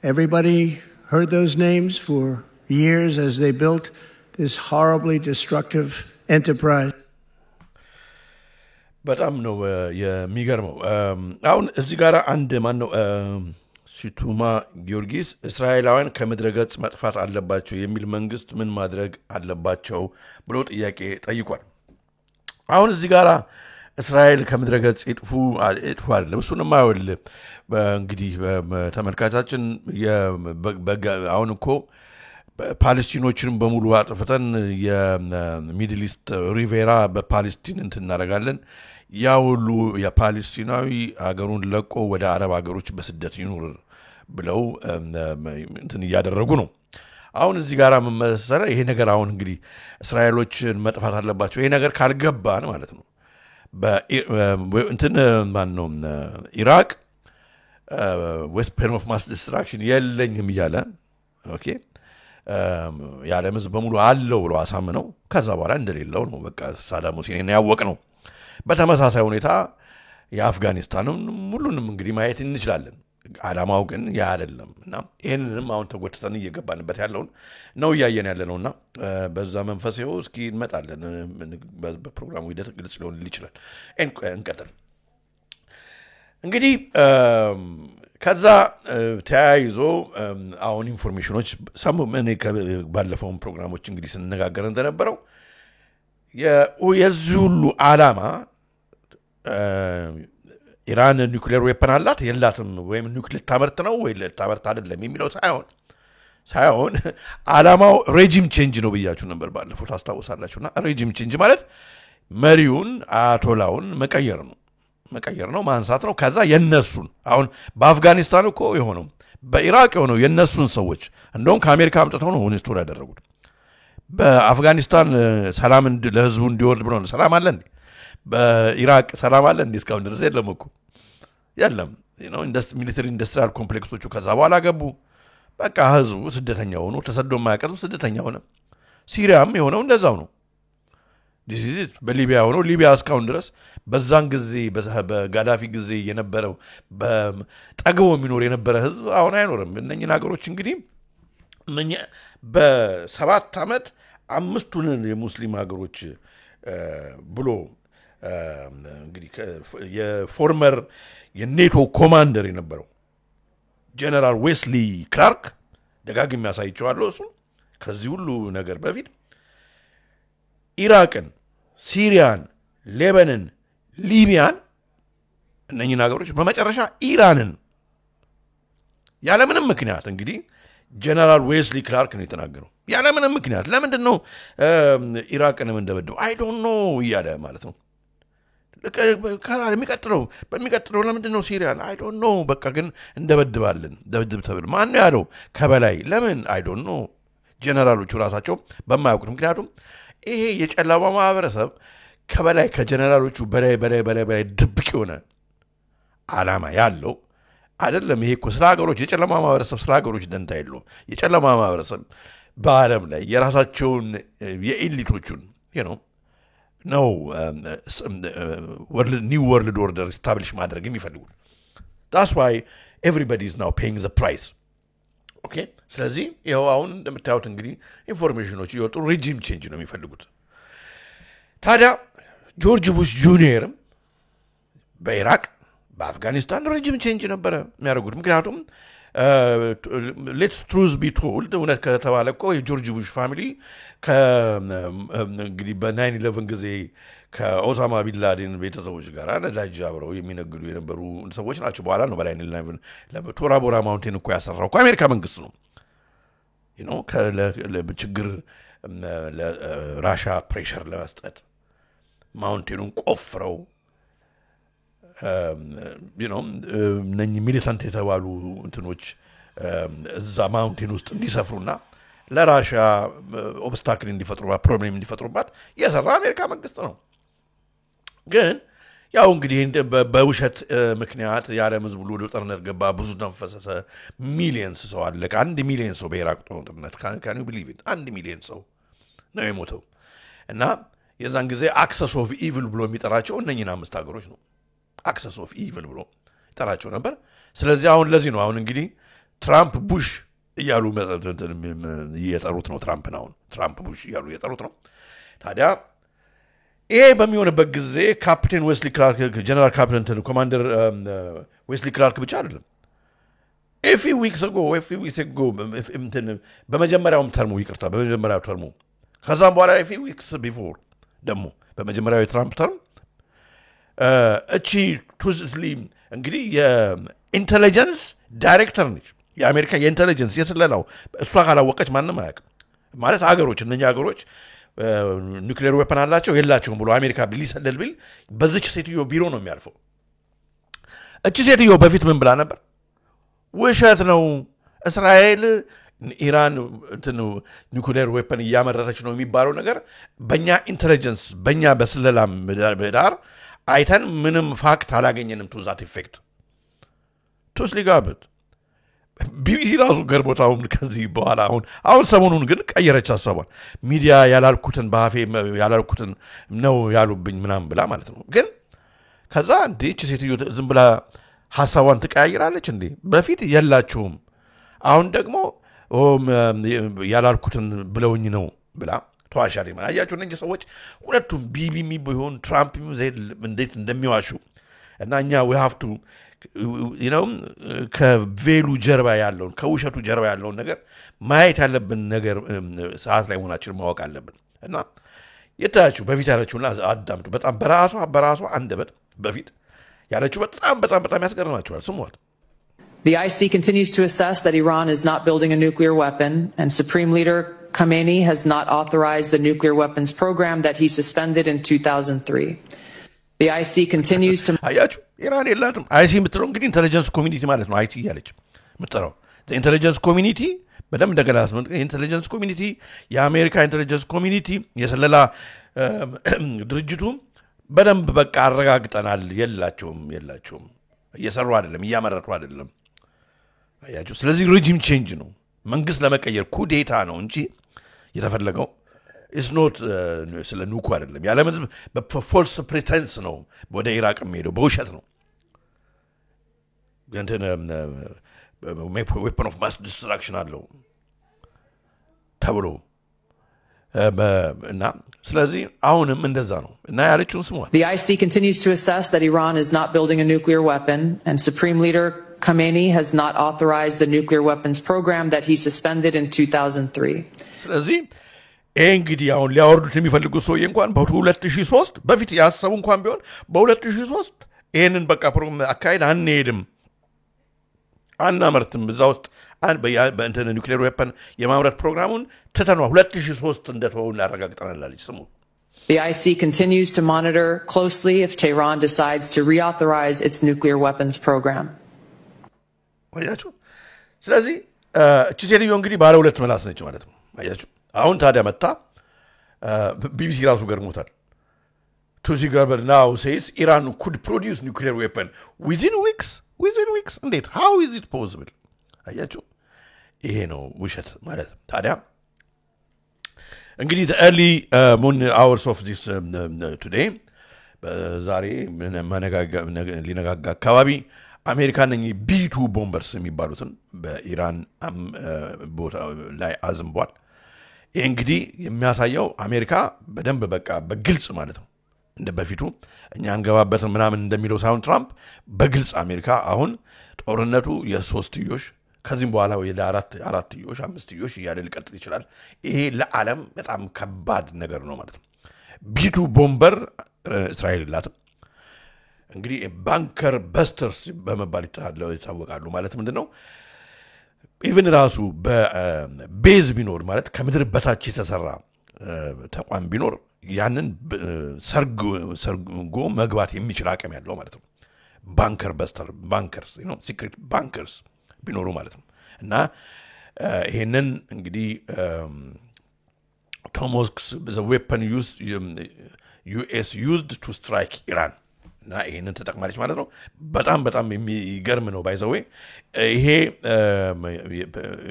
Everybody heard those names for years as they built this horribly destructive enterprise. በጣም ነው የሚገርመው። አሁን እዚህ ጋር አንድ ማን ነው ሲቱማ ጊዮርጊስ እስራኤላውያን ከምድረገጽ መጥፋት አለባቸው የሚል መንግስት ምን ማድረግ አለባቸው ብሎ ጥያቄ ጠይቋል። አሁን እዚህ ጋር እስራኤል ከምድረገጽ ይጥፉ አይደለም እሱንም አይወል እንግዲህ ተመልካቻችን አሁን እኮ ፓለስቲኖችንም በሙሉ አጥፍተን የሚድል ኢስት ሪቬራ በፓለስቲን እናደርጋለን ያ ሁሉ የፓለስቲናዊ አገሩን ለቆ ወደ አረብ አገሮች በስደት ይኖር ብለው እንትን ያደረጉ ነው አሁን እዚህ ጋር መመሰረ ይሄ ነገር አሁን እንግዲህ እስራኤሎችን መጥፋት አለባቸው ይሄ ነገር ካልገባን ማለት ነው እንትን ማን ነው ኢራቅ ዌፐን ኦፍ ማስ ዲስትራክሽን የለኝም ይያለ ኦኬ ያለም ህዝብ በሙሉ አለው ብሎ አሳምነው ከዛ በኋላ እንደሌለው ነው በቃ ሳዳም ሁሴን ያወቅ ነው በተመሳሳይ ሁኔታ የአፍጋኒስታንም ሁሉንም እንግዲህ ማየት እንችላለን አላማው ግን ያ አይደለም እና ይሄንንም አሁን ተጎትተን እየገባንበት ያለው ነው ያየን ያለነውና በዛ መንፈስ ይኸው እስኪ እንመጣለን በፕሮግራሙ ሂደት ግልጽ ሊሆን ይችላል እንቀጥል እንግዲህ ከዛ ተያይዞ አሁን ኢንፎርሜሽኖች እኔ ባለፈው ፕሮግራሞች እንግዲህ ስንነጋገር እንደነበረው የዚህ ሁሉ ዓላማ ኢራን ኒውክሌር ዌፐን አላት የላትም ወይም ኒውክሌር ታመርት ነው ወይ ታመርት አይደለም የሚለው ሳይሆን ዓላማው ሬጂም ቼንጅ ነው ብያችሁ ነበር ባለፈው ታስታውሳላችሁና ሬጂም ቼንጅ ማለት መሪውን አያቶላውን መቀየር ነው ማንሳት ነው ከዛ የነሱን አሁን በአፍጋኒስታን እኮ የሆነው በኢራቅ የሆነው የነሱን ሰዎች እንደውም ከአሜሪካ አምጥተው ነው ኢንስቶል ያደረጉት በአፍጋኒስታን ሰላም ለህዝቡ እንዲወርድ ብሎ ሰላም አለ እንዴ በኢራቅ ሰላም አለ እንዴ እስካሁን ድረስ የለም እኮ የለም ሚሊተሪ ኢንዱስትሪያል ኮምፕሌክሶቹ ከዛ በኋላ ገቡ በቃ ህዝቡ ስደተኛ ሆኖ ተሰዶ ማያቀርብ ስደተኛ ሆነ ሲሪያም የሆነው እንደዛው ነው ዲዚዝ በሊቢያ ሆኖ ሊቢያ እስካሁን ድረስ በዛን ጊዜ በጋዳፊ ጊዜ የነበረው በጠግቦ የሚኖር የነበረ ህዝብ አሁን አይኖርም እነኚህ ነገሮች እንግዲህ በ7 ዓመት 5ቱን የሙስሊም ሀገሮች ብሎ እንግዲህ የፎርመር የኔቶ ኮማንደር የነበረው ጀነራል ዌስሊ ክላርክ ደጋግሜ ያሳይቻለሁ እሱ ከዚህ ሁሉ ነገር በፊት ኢራቅን ሲሪያን ሌባኖን ሊቢያን እነኚህ ነገሮች በመጨረሻ ኢራንን ያለምንም ምክንያት እንግዲህ ጀነራል ዌስሊ ክላርክ ነው የተናገረው ያለምንም ምክንያት ለምንድን ነው ኢራቅንም እንደበደው አይ ዶንት ኖ ይያለ ማለት ነው በሚቀጥለው ለምንድን ነው ሲሪያን አይ ዶንት ኖ በቃ ግን እንደበድባለን ደብድብ ተብሎ ማን ያለው ከበላይ ለምን አይ ዶንት ኖ ጀነራሎቹ ራሳቸው በማያውቁት ምክንያቱም ይሄ የጨለማ ማህበረሰብ ከበላይ ከጀነራሎቹ በላይ ድብቅ የሆነ ዓላማ ያለው አይደለም ይሄ እኮ ስለ ሀገሮች የጨለማ ማህበረሰብ ስለ ሀገሮች ደንታ የለውም የጨለማ ማህበረሰብ በዓለም ላይ የራሳቸውን የኤሊቶቹን ነው new world order establish ማድረግ የሚፈልጉት that's why everybody is now paying the price okay ስለዚህ ይሄው አሁን እንደምታዩት እንግዲህ ኢንፎርሜሽኖች ይወጡ ሬጂም ቼንጅ ነው የሚፈልጉት ታዲያ ጆርጅ ቡሽ ጁኒየርም በኢራቅ በአፍጋኒስታን ሬጂም ቼንጅ ነበር የሚያደርጉት ምክንያቱም let's truth be told እውነት ከተባለ እኮ የጆርጅ ቡሽ ፋሚሊ እንግዲህ በ9/11 ጊዜ ከኦሳማ ቢንላዴን ቤተሰቦች ጋር ነዳጅ አብረው የሚነግዱ የነበሩ ሰዎች ናቸው በኋላ ነው በ9/11 ለቶራ ቦራ ማውንቴን እኮ ያሰራው እኮ አሜሪካ መንግስት ነው ለችግር ለራሻ ፕሬሸር ለመስጠት ማውንቴኑን ቆፍረው ነኝ ሚሊታንት የተባሉ እንትኖች እዛ ማውንቴን ውስጥ እንዲሰፍሩና ለራሻ ኦብስታክል እንዲፈጥሩባት ፕሮብሌም እንዲፈጥሩባት የሰራ አሜሪካ መንግስት ነው ግን ያው እንግዲህ በውሸት ምክንያት የዓለም ህዝብ ሁሉ ጦርነት ገባ ብዙ ተንፈሰሰ ሚሊየንስ ሰው አለቀ 1 ሚሊየን ሰው በኢራቅ ጦርነት can you believe it 1 ሚሊየን ሰው ነው የሞተው እና የዛን ጊዜ አክሰስ ኦፍ ኢቪል ብሎ የሚጠራቸው እነኚህን 5 ሀገሮች ነው አክሰስ ኦፍ ኢቪል ብሎ ይጠራቸው ነበር ስለዚህ አሁን ለዚህ ነው አሁን እንግዲህ ትራምፕ ቡሽ እያሉ እየጠሩት ነው ትራምፕ ቡሽ እያሉ እየጠሩት ነው ታዲያ ይሄ በሚሆንበት ጊዜ ካፕቴን ዌስሊ ክላርክ ጀነራል ካፕቴን ኮማንደር ዌስሊ ክላርክ ብቻ አይደለም a few weeks ago በመጀመሪያው ተርሙ ከዛም በኋላ a few weeks before ደግሞ በመጀመሪያው የትራምፕ ተርም እቺ ቱዝሊ እንግዲህ የኢንተለጀንስ ዳይሬክተር ነች የአሜሪካ የኢንተለጀንስ የስለላው እሷ ካላወቀች ማንም አያውቅም ማለት ሀገሮች እነኛ ሀገሮች ኒውክሌር ዌፐን አላቸው የላቸውም ብሎ አሜሪካ ሊሰለል ቢል በዚች ሴትዮ ቢሮ ነው የሚያልፈው እቺ ሴትዮ በፊት ምን ብላ ነበር ውሸት ነው እስራኤል ኢራን ኒውክሌር ዌፐን ያመረተች ነው የሚባለው ነገር በእኛ ኢንተለጀንስ በእኛ በስለላ ምህዳር አይተን ምንም ፋክት አላገኘንም to that effect ሊጋበት ቢቢሲ ራሱ ገርቦታውን ከዚህ በኋላ አሁን ሰሞኑን ግን ቀየረች ሐሳቧን ሚዲያ ያላልኩትን ባፌ ያላልኩትን ነው ያሉብኝ ምናም ብላ ማለት ነው ግን ከዛ እንዴ እቺ ሴትዮ ዝም ብላ ሐሳቧን ትቀያይራለች እንዴ በፊት የላችሁም አሁን ደግሞ ያላልኩትን ብለውኝ ነው ብላ ተዋሻሪ ማለት አያችሁ እነዚህ ሰዎች ሁለቱም ቢቢ ቢሆን ትራምፕ ዘይድ እንዴት እንደሚዋሹ እና እኛ we have to ከቬሉ ጀርባ ያለውን ከውሸቱ ጀርባ ያለውን ነገር ማየት ያለብን ነገር ሰዓት ላይ ሆናችን ማወቅ አለብን እና የታችሁ በፊት ያለችውና አዳምጡ በጣም በራሷ አንደበት በፊት ያለችው በጣም ያስገርማችኋል ስሙት The IC continues to assess that Iran is not building a nuclear weapon, and Supreme Leader Khamenei has not authorized the nuclear weapons program that he suspended in 2003. The IC continues to... Iran የላትም IC የምትለው እንግዲህ ኢንተለጀንስ ኮሚኒቲ ማለት ነው IC እያለች የምትጠራው ኢንተለጀንስ ኮሚኒቲ በደንብ እንደገላስ ነው ኢንተለጀንስ ኮሚኒቲ የአሜሪካ ኢንተለጀንስ ኮሚኒቲ የሰለላ ድርጅቱ በደንብ በቃ አረጋግጠናል የላቸውም እየሰሩ አይደለም እያመረቱ አይደለም አያችሁ ስለዚህ ሬጂም ቼንጅ ነው መንግስት ለመቀየር ኩዴታ ነው እንጂ የተፈለገው is not ስለ ኑኩ አይደለም ያለ ምንም በፎልስ ፕሪቴንስ ነው ወደ ኢራቅ የሚሄደው በውሸት ነው እንትን weapon of mass destruction አለው ተብሎ እና ስለዚህ አሁንም እንደዛ ነው እና ያለችው ስሙ The IC continues to assess that Iran is not building a nuclear weapon and Supreme Leader Khamenei has not authorized the nuclear weapons program that he suspended in 2003 ስለዚህ እንግዲህ አሁን ሊያወርዱት የሚፈልጉ ሰውዬ እንኳን በ2003 በፊት ያሰቡ እንኳን ቢሆን በ2003 ይሄንን በቃ ፕሮግራም አካይድ አንሄድም አናመርትም እዛ ውስጥ በእንትን ኒውክሌር ዌፐን የማምረት ፕሮግራሙን ተተነው 2003 እንደተወው እናረጋግጠናል ስሙ The IC continues to monitor closely if Tehran decides to reauthorize its nuclear weapons program. አያችሁ ስለዚህ እቺ ሴትዮ እንግዲህ ባለ ሁለት ምላስ ነች ማለት ነው አያችሁ አሁን ታዲያ መጣ ቢቢሲ ራሱ ገርሞታል ቱዚ ገርበር now says Iran could produce nuclear weapon within weeks indeed how is it possible አያችሁ ይሄ ነው ውሸት ማለት ታዲያ እንግዲህ the early hours of this today ዛሬ ሊነጋጋ አካባቢ አሜሪካ ነኝ B2 ቦምበርስ የሚባሉትን በኢራን ቦታ ላይ አዝምቧል እንግዲህ የሚያሳየው አሜሪካ በደንብ በቃ በግልጽ ማለት ነው እንደ በፊቱ እኛ አንገባበት ምናምን እንደሚለው ሳውንድ ትራምፕ በግልጽ አሜሪካ አሁን ጦርነቱ የሶስትዮሽ ከዚህም በኋላ ወይ ለአራትዮሽ አምስትዮሽ እያለ ሊቀጥል ይችላል ይሄ ለዓለም በጣም ከባድ ነገር ነው ማለት ነው ቢቱ ቦምበር እስራኤል ላትም እንግዲህ ባንከር በስተርስ በመባል ይታወቃሉ ማለት ምንድነው ኢቭን ራሱ በቤዝ ቢኖር ማለት ከምድር በታች የተሰራ ተቋም ቢኖር ያንን ሰርጎ መግባት የሚችል አቅም ያለው ማለት ነው ባንከር በስተር ባንከርስ ሲክሬት ባንከርስ ቢኖሩ ማለት ነው እና ይሄንን እንግዲህ ቶሞስክስ the weapon used US used to strike Iran እና ይሄንን ተጠቅማለች ማለት ነው በጣም የሚገርም ነው ባይዘው ይሄ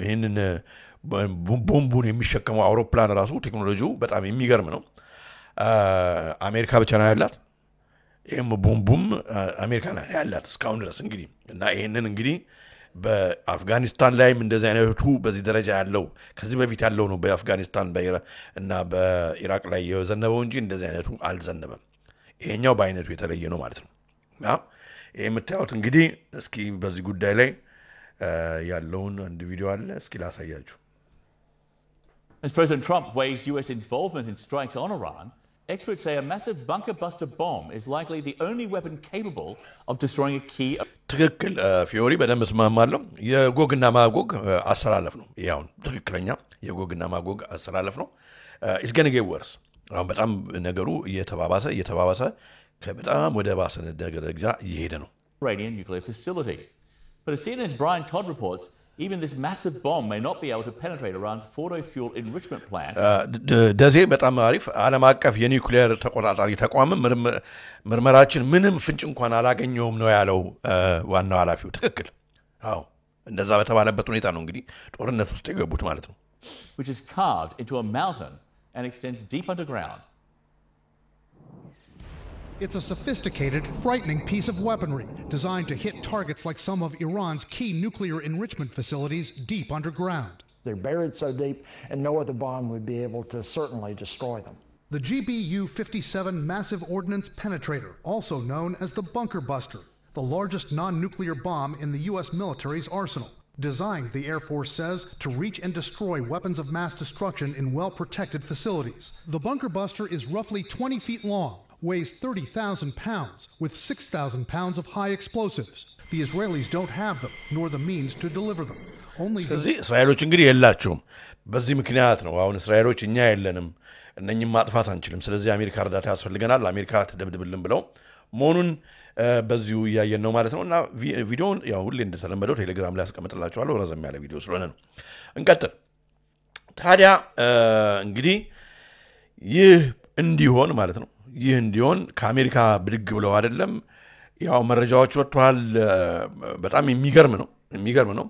ይሄንን ቦምቡን የሚሸከመው አውሮፕላን ራሱ ቴክኖሎጂው በጣም የሚገርም ነው አሜሪካ ብቻ ነው ያላት ይሄም ቦምቡም አሜሪካ ነው ያላት እስካሁን ድረስ እንግዲህ እና ይሄንን እንግዲህ በአፍጋኒስታን ላይም እንደዚህ አይነቱ በዚህ ደረጃ ያለው ከዚህ በፊት ያለው ነው በአፍጋኒስታን እና በኢራቅ ላይ የዘነበው እንጂ እንደዚህ አይነቱ አልዘነበም ይሄኛው በአይነቱ የተለየ ነው ማለት ነው እና ይሄ የምታዩት እንግዲህ እስኪ በዚህ ጉዳይ ላይ ያለውን አንድ ቪዲዮ አለ እስኪ ላሳያችሁ As President Trump weighs US involvement in strikes on Iran, Experts say a massive bunker buster bomb is likely the only weapon capable of destroying a key. ትክክል ፊዮሪ በደንብ ስማማለሁ የጎግና ማጎግ አሰላለፍ ነው ያው ትክክለኛ የጎግና ማጎግ አሰላለፍ ነው it's going to get worse አሁን በጣም ነገሩ እየተባባሰ ከበጣም ወደ ባሰ ደረጃ እየሄደ ነው Iranian nuclear facility. But as CNN's Brian Todd reports, even this massive bomb may not be able to penetrate Iran's Fordo fuel enrichment plant. ደዜ በጣም አሪፍ ዓለም አቀፍ የኒውክሊየር ተቆጣጣሪ ተቋም ምርመራችን ምንም ፍንጭ እንኳን አላገኘውም ነው ያለው ዋናው ኃላፊው ትክክል አዎ እንደዛ በተባለበት ሁኔታ ነው እንግዲህ ጦርነት ውስጥ የገቡት ማለት ነው which is carved into a mountain and extends deep underground. It's a sophisticated, frightening piece of weaponry designed to hit targets like some of Iran's key nuclear enrichment facilities deep underground. They're buried so deep, and no other bomb would be able to certainly destroy them. The GBU-57 Massive Ordnance Penetrator, also known as the Bunker Buster, the largest non-nuclear bomb in the U.S. military's arsenal. Designed, the Air Force says, to reach and destroy weapons of mass destruction in well-protected facilities. The Bunker Buster is roughly 20 feet long, weighs 30,000 pounds, with 6,000 pounds of high explosives. The Israelis don't have them, nor the means to deliver them. Only ስለዚህ እስራኤሎች እንግዲህ የላቸውም በዚህ ምክንያት ነው አሁን እስራኤሎች እኛ የለንም እነኝም ማጥፋት አንችልም ስለዚህ አሜሪካ እርዳታ ያስፈልገናል አሜሪካ ተደብድብልን ብለው መሆኑን በዚሁ ያየን ነው ማለት ነውና ቪዲዮውን ያው ሁሌ እንደተለመደው ቴሌግራም ላይ አስቀምጥላችኋለሁ ረዘም ያለ ቪዲዮ ስለሆነ ነው እንቀጥል ታዲያ እንግዲህ ይህ እንዲሆን ማለት ነው ይህ እንዲሆን ከአሜሪካ ብድግ ብለው አይደለም ያው መረጃዎች ወጥቷል በጣም የሚገርም ነው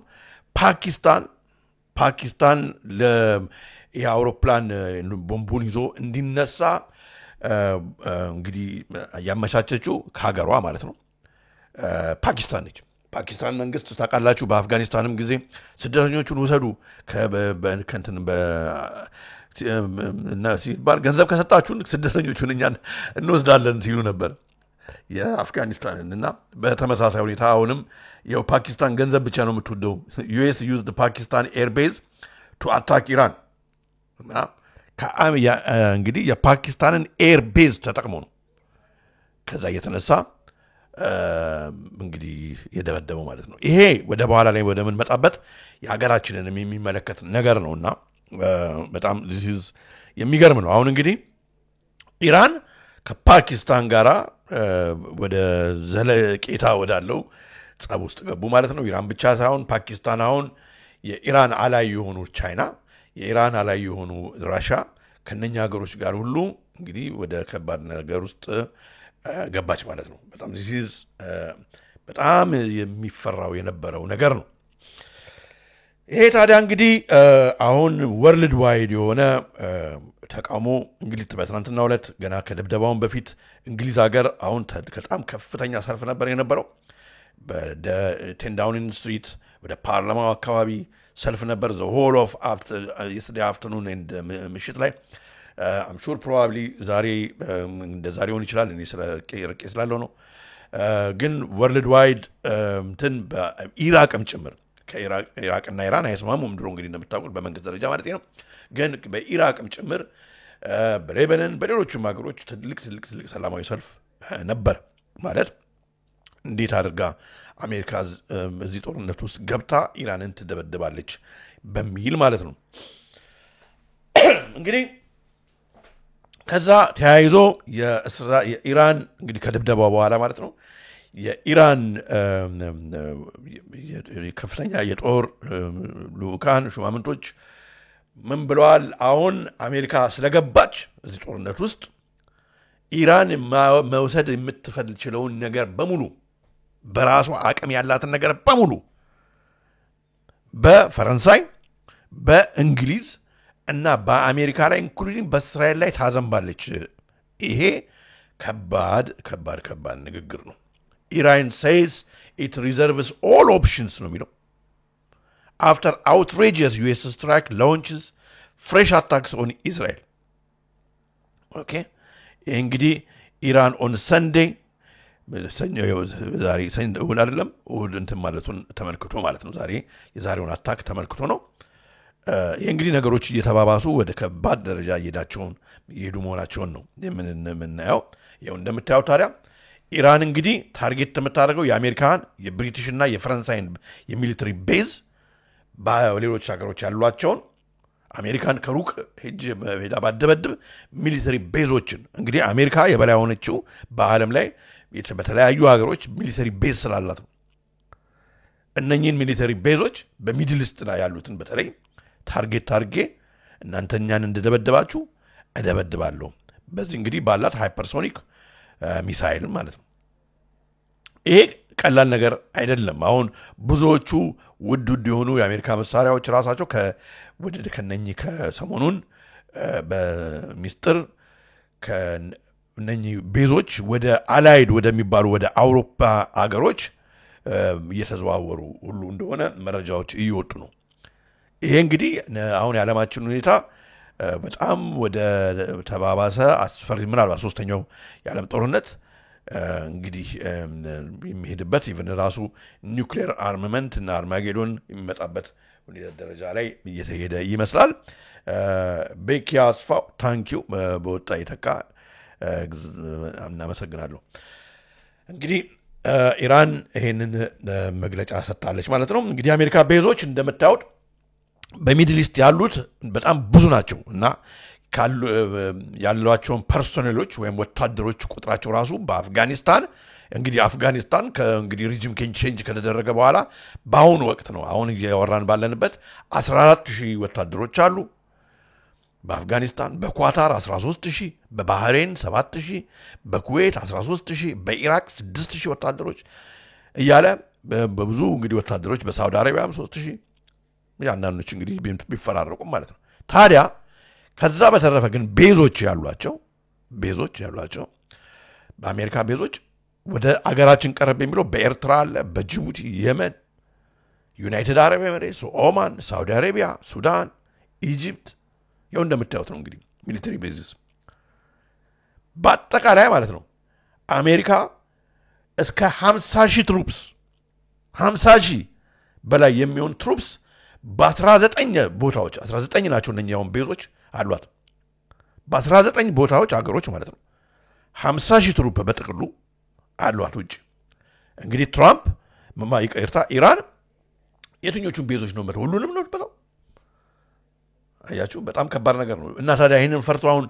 ፓኪስታን ለአውሮፕላን ቦምቡን ይዞ እንዲነሳ እንግዲህ ያመቻቸችው ከሀገሯ ማለት ነው ፓኪስታን ነች ፓኪስታን መንግስት ታቃላችሁ በአፍጋኒስታንም ጊዜ ስደተኞቹን ወሰዱ ከንትን እና ሲባል ገንዘብ ከሰጣችሁን ስደተኞቹን እኛን እንወስዳለን ሲሉ ነበር የአፍጋኒስታንና በተመሳሳይ ሁኔታ አሁንም ያው ፓኪስታን ገንዘብ ብቻ ነው የምትወደው US used the Pakistan air base to attack Iran እና እንግዲህ የፓኪስታንን ኤር ቤዝ ተጠቅሞ ነው ከዛ የተነሳ እንግዲህ የደበደበው ማለት ነው ይሄ ወደ በኋላ ላይ ወደ ምን መጣበት የሀገራችንን የሚመለከት ነገር ነውና በጣም this is የሚገርም ነው አሁን እንግዲህ ኢራን ከፓኪስታን ጋራ ወደ ዘለቄታ ወዳለው ጸብ ውስጥ ገቡ ማለት ነው ኢራን ብቻ ሳይሆን ፓኪስታን አሁን የኢራን አላይ የሆኑ ቻይና የኢራን አላይ የሆኑ ራሻ ከነኛ ሀገሮች ጋር ሁሉ እንግዲህ ወደ ከባድ ነገር ውስጥ ገባች ማለት ነው በጣም this is በጣም የሚፈራው የነበረው ነገር ነው ይሄ ታዲያ እንግዲህ አሁን ወርልድ ዋይድ የሆነ ተቃውሞ እንግሊዝ በትናንትናው ዕለት ገና ከደብደባውን በፊት እንግሊዝ ሀገር አሁን በጣም ከፍተኛ ሰልፍ ነበር የነበረው በ10 ዳውኒንግ ስትሪት ወደ ፓርላማው አካባቢ ሰልፍ ነበር the whole of yesterday afternoon and ምሽት ላይ I'm sure probably ዛሬ እንደዛሬውን ይችላል እኔ ስለርቄ ስላለው ነው ግን ወርልድ ዋይድ እንትን በኢራቅም ጭምር ከኢራቅና ኢራን አይስማሙም ድሮ እንግዲህ እንደምታውቁት በመንግስት ደረጃ ማለት ነው ግን በኢራቅም ጭምር በሌባኖን በሌሎችም ሀገሮች ትልቅ ሰላማዊ ሰልፍ ነበር ማለት እንዴት አድርጋ አሜሪካ እዚህ ጦርነት ውስጥ ገብታ ኢራንን ትደበድባለች በሚል ማለት ነው እንግዲህ ከዛ ተያይዞ የኢራን እንግዲህ ከድብደባው በኋላ ማለት ነው የኢራን ከፍተኛ የጦር ልኡካን ሹማምንቶች ምን ብለዋል አሁን አሜሪካ ስለገባች እዚህ ጦርነት ውስጥ ኢራን መውሰድ የምትፈልችለውን ነገር በሙሉ በራሷ አቅም ያላትን ነገር በሙሉ በፈረንሳይ በእንግሊዝ እና በአሜሪካ ላይ ኢንክሉዲንግ በእስራኤል ላይ ታዘንባለች ይሄ ከባድ ንግግር ነው Iran says it reserves all options no የሚለው after outrageous US strike launches fresh attacks on Israel okay እንግዲህ ኢራን on Sunday ዛሬ ሰንዴ አይደለም እሁድ እንትን ማለቱን ተመልክቶ ማለት ነው ዛሬ የዛሬውን አታክ ተመልክቶ ነው የእንግዲህ ነገሮች እየተባባሱ ወደ ከባድ ደረጃ እየሄዱ መሆናቸውን ነው የምናየው። ይኸው እንደምታየው ታዲያ ኢራን እንግዲህ ታርጌት የምታደርገው የአሜሪካን የብሪቲሽና የፈረንሳይን የሚሊተሪ ቤዝ በሌሎች ሀገሮች ያሏቸውን አሜሪካን ከሩቅ ሄዳ ባደበድብ ሚሊተሪ ቤዞችን እንግዲህ አሜሪካ የበላይ ሆነችው በዓለም ላይ በተለያዩ ሀገሮች ሚሊተሪ ቤዝ ስላላት ነው። እነኚህን ሚሊተሪ ቤዞች በሚድል ኢስት ላይ ያሉትን በተለይ ታርጌት እናንተኛን እንደደበደባችሁ እደበድባለሁ። በዚህ እንግዲህ ባላት ሃይፐርሶኒክ ሚሳይል ማለት ነው። ይሄ ቀላል ነገር አይደለም። አሁን ብዙዎቹ ውድ የሆኑ የአሜሪካ መሳሪያዎች ራሳቸው ከነኚህ ከሰሞኑን በሚስጥር ከነኚህ ቤዞች ወደ አላይድ ወደሚባሉ ወደ አውሮፓ አገሮች እየተዘዋወሩ ሁሉ እንደሆነ መረጃዎች እየወጡ ነው። ይሄ እንግዲህ አሁን የዓለማችን ሁኔታ በጣም ወደ ተባባሰ አስፈሪ ምናልባት ሶስተኛው የዓለም ጦርነት እንግዲህ የሚሄድበት ኢቭን ራሱ ኒውክሌር አርማመንት እና አርማጌዶን የሚመጣበት ደረጃ ላይ እየተሄደ ይመስላል። ቤኪ አስፋው ታንኪው በወጣ የተካ እናመሰግናለሁ። እንግዲህ ኢራን ይሄንን መግለጫ ሰጥታለች ማለት ነው። እንግዲህ አሜሪካ ቤዞች እንደምታዩት በሚድል ኢስት ያሉት በጣም ብዙ ናቸው እና ያሏቸውን ፐርሶኔሎች ወይም ወታደሮች ቁጥራቸው ራሱ በአፍጋኒስታን እንግዲህ አፍጋኒስታን ከእንግዲህ ሪጅም ቼንጅ ከተደረገ በኋላ በአሁኑ ወቅት ነው አሁን እያወራን ባለንበት 14000 ወታደሮች አሉ በአፍጋኒስታን፣ በኳታር 13000፣ በባህሬን 7000፣ በኩዌት 13000፣ በኢራቅ 6000 ወታደሮች እያለ በብዙ እንግዲህ ወታደሮች በሳውዲ አረቢያም 3000 ያንዳንዶች እንግዲህ ቢፈራረቁ ማለት ነው። ታዲያ ከዛ በተረፈ ግን ቤዞች ያሏቸው በአሜሪካ ቤዞች ወደ አገራችን ቀረብ የሚለው በኤርትራ አለ፣ በጅቡቲ፣ የመን፣ ዩናይትድ አረብ ኤሚሬትስ፣ ኦማን፣ ሳውዲ አረቢያ፣ ሱዳን፣ ኢጂፕት ያው እንደምታዩት ነው እንግዲህ ሚሊተሪ ቤዝስ በአጠቃላይ ማለት ነው። አሜሪካ እስከ 50,000 ትሩፕስ 50,000 በላይ የሚሆን ትሩፕስ በ19 ቦታዎች 19 ናቸው እነኛውን ቤዞች አሏት። በ19 ቦታዎች አገሮች ማለት ነው 50,000 ትሩፕ በጥቅሉ አሏት ውጭ። እንግዲህ ትራምፕ ይቅርታ ኢራን የትኞቹን ቤዞች ነው መተው? ሁሉንም ነው በጣም አያችሁ፣ በጣም ከባድ ነገር ነው። እና ታዲያ ይህንን ፈርቶ አሁን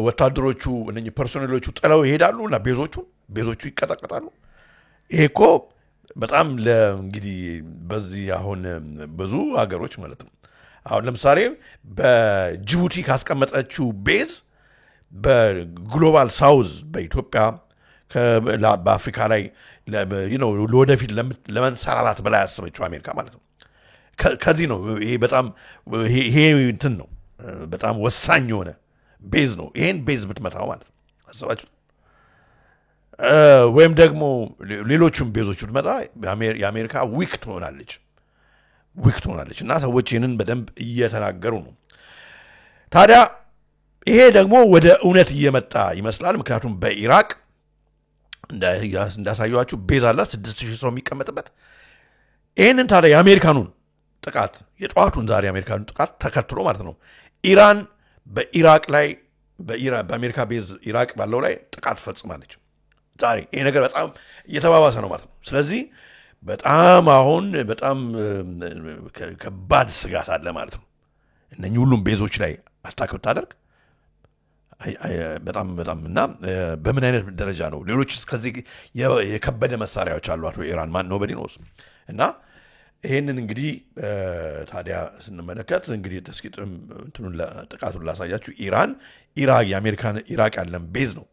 ወታደሮቹ እነኚህ ፐርሶኔሎቹ ጥለው ይሄዳሉ እና ቤዞቹ ይቀጠቀጣሉ። ይሄ እኮ በጣም እንግዲህ በዚህ አሁን ብዙ ሀገሮች ማለት ነው አሁን ለምሳሌ በጅቡቲ ካስቀመጠችው ቤዝ በግሎባል ሳውዝ በኢትዮጵያ በአፍሪካ ላይ ለወደፊት ለመንሰራራት በላይ ያሰበችው አሜሪካ ማለት ነው። ከዚህ ነው ይሄ በጣም ይሄ እንትን ነው በጣም ወሳኝ የሆነ ቤዝ ነው። ይሄን ቤዝ ብትመታው ማለት ነው አሰባችሁ ወይም ደግሞ ሌሎችም ቤዞች ብትመታ የአሜሪካ ዊክ ትሆናለች እና ሰዎች ይህንን በደንብ እየተናገሩ ነው። ታዲያ ይሄ ደግሞ ወደ እውነት እየመጣ ይመስላል። ምክንያቱም በኢራቅ እንዳሳየኋችሁ ቤዝ አለ 6000 ሰው የሚቀመጥበት። ይህንን ታዲያ የአሜሪካኑን ጥቃት የጠዋቱን ዛሬ የአሜሪካኑን ጥቃት ተከትሎ ማለት ነው ኢራን በኢራቅ ላይ በአሜሪካ ቤዝ ኢራቅ ባለው ላይ ጥቃት ፈጽማለች ዛሬ። ይሄ ነገር በጣም እየተባባሰ ነው ማለት ነው። ስለዚህ በጣም አሁን በጣም ከባድ ስጋት አለ ማለት ነው። እነኚህ ሁሉም ቤዞች ላይ አታክ ብታደርግ በጣም እና በምን አይነት ደረጃ ነው? ሌሎች እስከዚህ የከበደ መሳሪያዎች አሏት ኢራን ማን ነው በዲኖስ እና ይሄንን እንግዲህ ታዲያ ስንመለከት እንግዲህ ጥቃቱን ላሳያችሁ። የአሜሪካን ኢራቅ ያለን ቤዝ ነው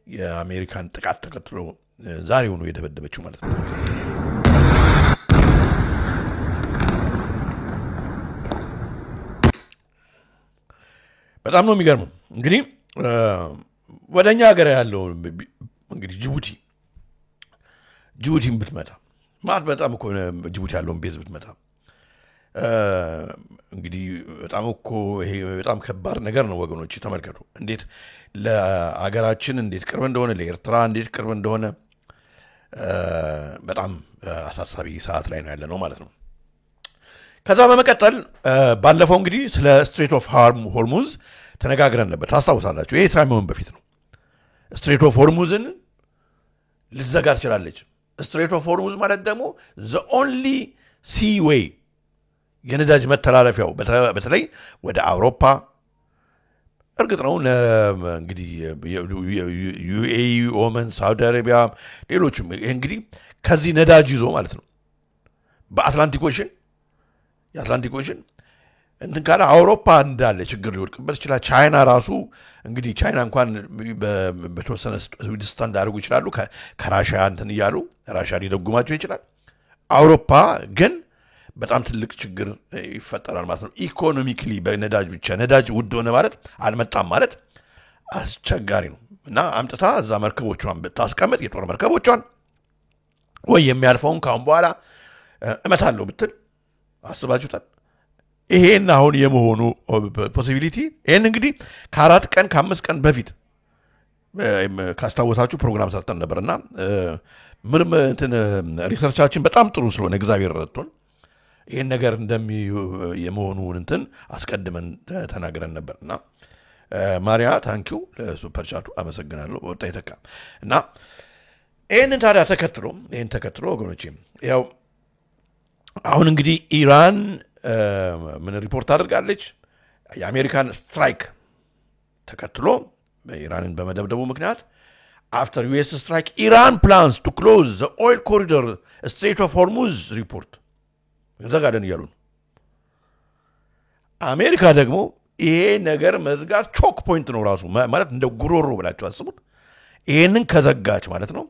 የአሜሪካን ጥቃት ተከትሎ ዛሬውኑ የደበደበችው ማለት ነው። በጣም ነው የሚገርመው። እንግዲህ ወደኛ ሀገር ያለው እንግዲህ ጅቡቲን ብትመታ ማለት በጣም እኮ ጅቡቲ ያለውን ቤዝ ብትመታ እንግዲህ በጣም እኮ ይሄ በጣም ከባድ ነገር ነው ወገኖች። ተመልከቱ እንዴት ለአገራችን እንዴት ቅርብ እንደሆነ፣ ለኤርትራ እንዴት ቅርብ እንደሆነ በጣም አሳሳቢ ሰዓት ላይ ነው ያለ ነው ማለት ነው። ከዛ በመቀጠል ባለፈው እንግዲህ ስለ ስትሬት ኦፍ ሆርሙዝ ተነጋግረን ነበር ታስታውሳላችሁ ይሄ ሳይሆን በፊት ነው ስትሬት ኦፍ ሆርሙዝን ልትዘጋ ትችላለች ስትሬት ኦፍ ሆርሙዝ ማለት ደግሞ the only sea way የነዳጅ መተላለፊያው በተለይ ወደ አውሮፓ እርግጥ ነው እንግዲህ ዩኤኢ ኦመን ሳውዲ አረቢያ ሌሎችም እንግዲህ ከዚህ ነዳጅ ይዞ ማለት ነው በአትላንቲክ ኦሽን የአትላንቲክ ኦሽን እንትን ካለ አውሮፓ እንዳለ ችግር ሊወድቅበት ይችላል ቻይና ራሱ እንግዲህ ቻይና እንኳን በተወሰነ ስታንድ አድርጉ ይችላሉ ከራሺያ እንትን ይያሉ ራሺያ ሊደጉማቸው ይችላል አውሮፓ ግን በጣም ትልቅ ችግር ይፈጠራል ማለት ነው ኢኮኖሚካሊ በነዳጅ ብቻ ነዳጅ ውድ ሆነ ማለት አልመጣም ማለት አስቸጋሪ ነው እና አምጥታ እዛ መርከቦቿን ብታስቀምጥ የጦር መርከቦቿን ወይ የሚያልፈውን ካሁን በኋላ እመታለሁ ብትል አስባችሁታል ይሄን አሁን የመሆኑ ፖሲቢሊቲ ይሄን እንግዲህ ከ4 ቀን ከ5 ቀን በፊት ካስታወሳችሁ ፕሮግራም ሰርተን ነበርና ምንም እንትን ሪሰርቻችን በጣም ጥሩ ስለሆነ እግዚአብሔር ረድቶን ይሄን ነገር የመሆኑን እንትን አስቀድመን ተናግረን ነበርና ማሪያ ታንኪው ለሱፐር ቻቱ አመሰግናለሁ ወጣ ይተካ እና ይሄን ታዲያ ተከትሎ ወገኖቼ ያው አሁን እንግዲህ ኢራን ምን ሪፖርት አድርጋለች የአሜሪካን ስትራይክ ተከትሎ ኢራንን በመደብደቡ ምክንያት after US strike Iran plans to close the oil corridor Strait of Hormuz report ዘጋደን ይያሉ አሜሪካ ደግሞ ይሄ ነገር መዝጋት ቾክ ፖይንት ነው ራሱ ማለት እንደ ጉሮሮ ብላችሁ አስቡት ይሄንን ከዘጋች ማለት ነው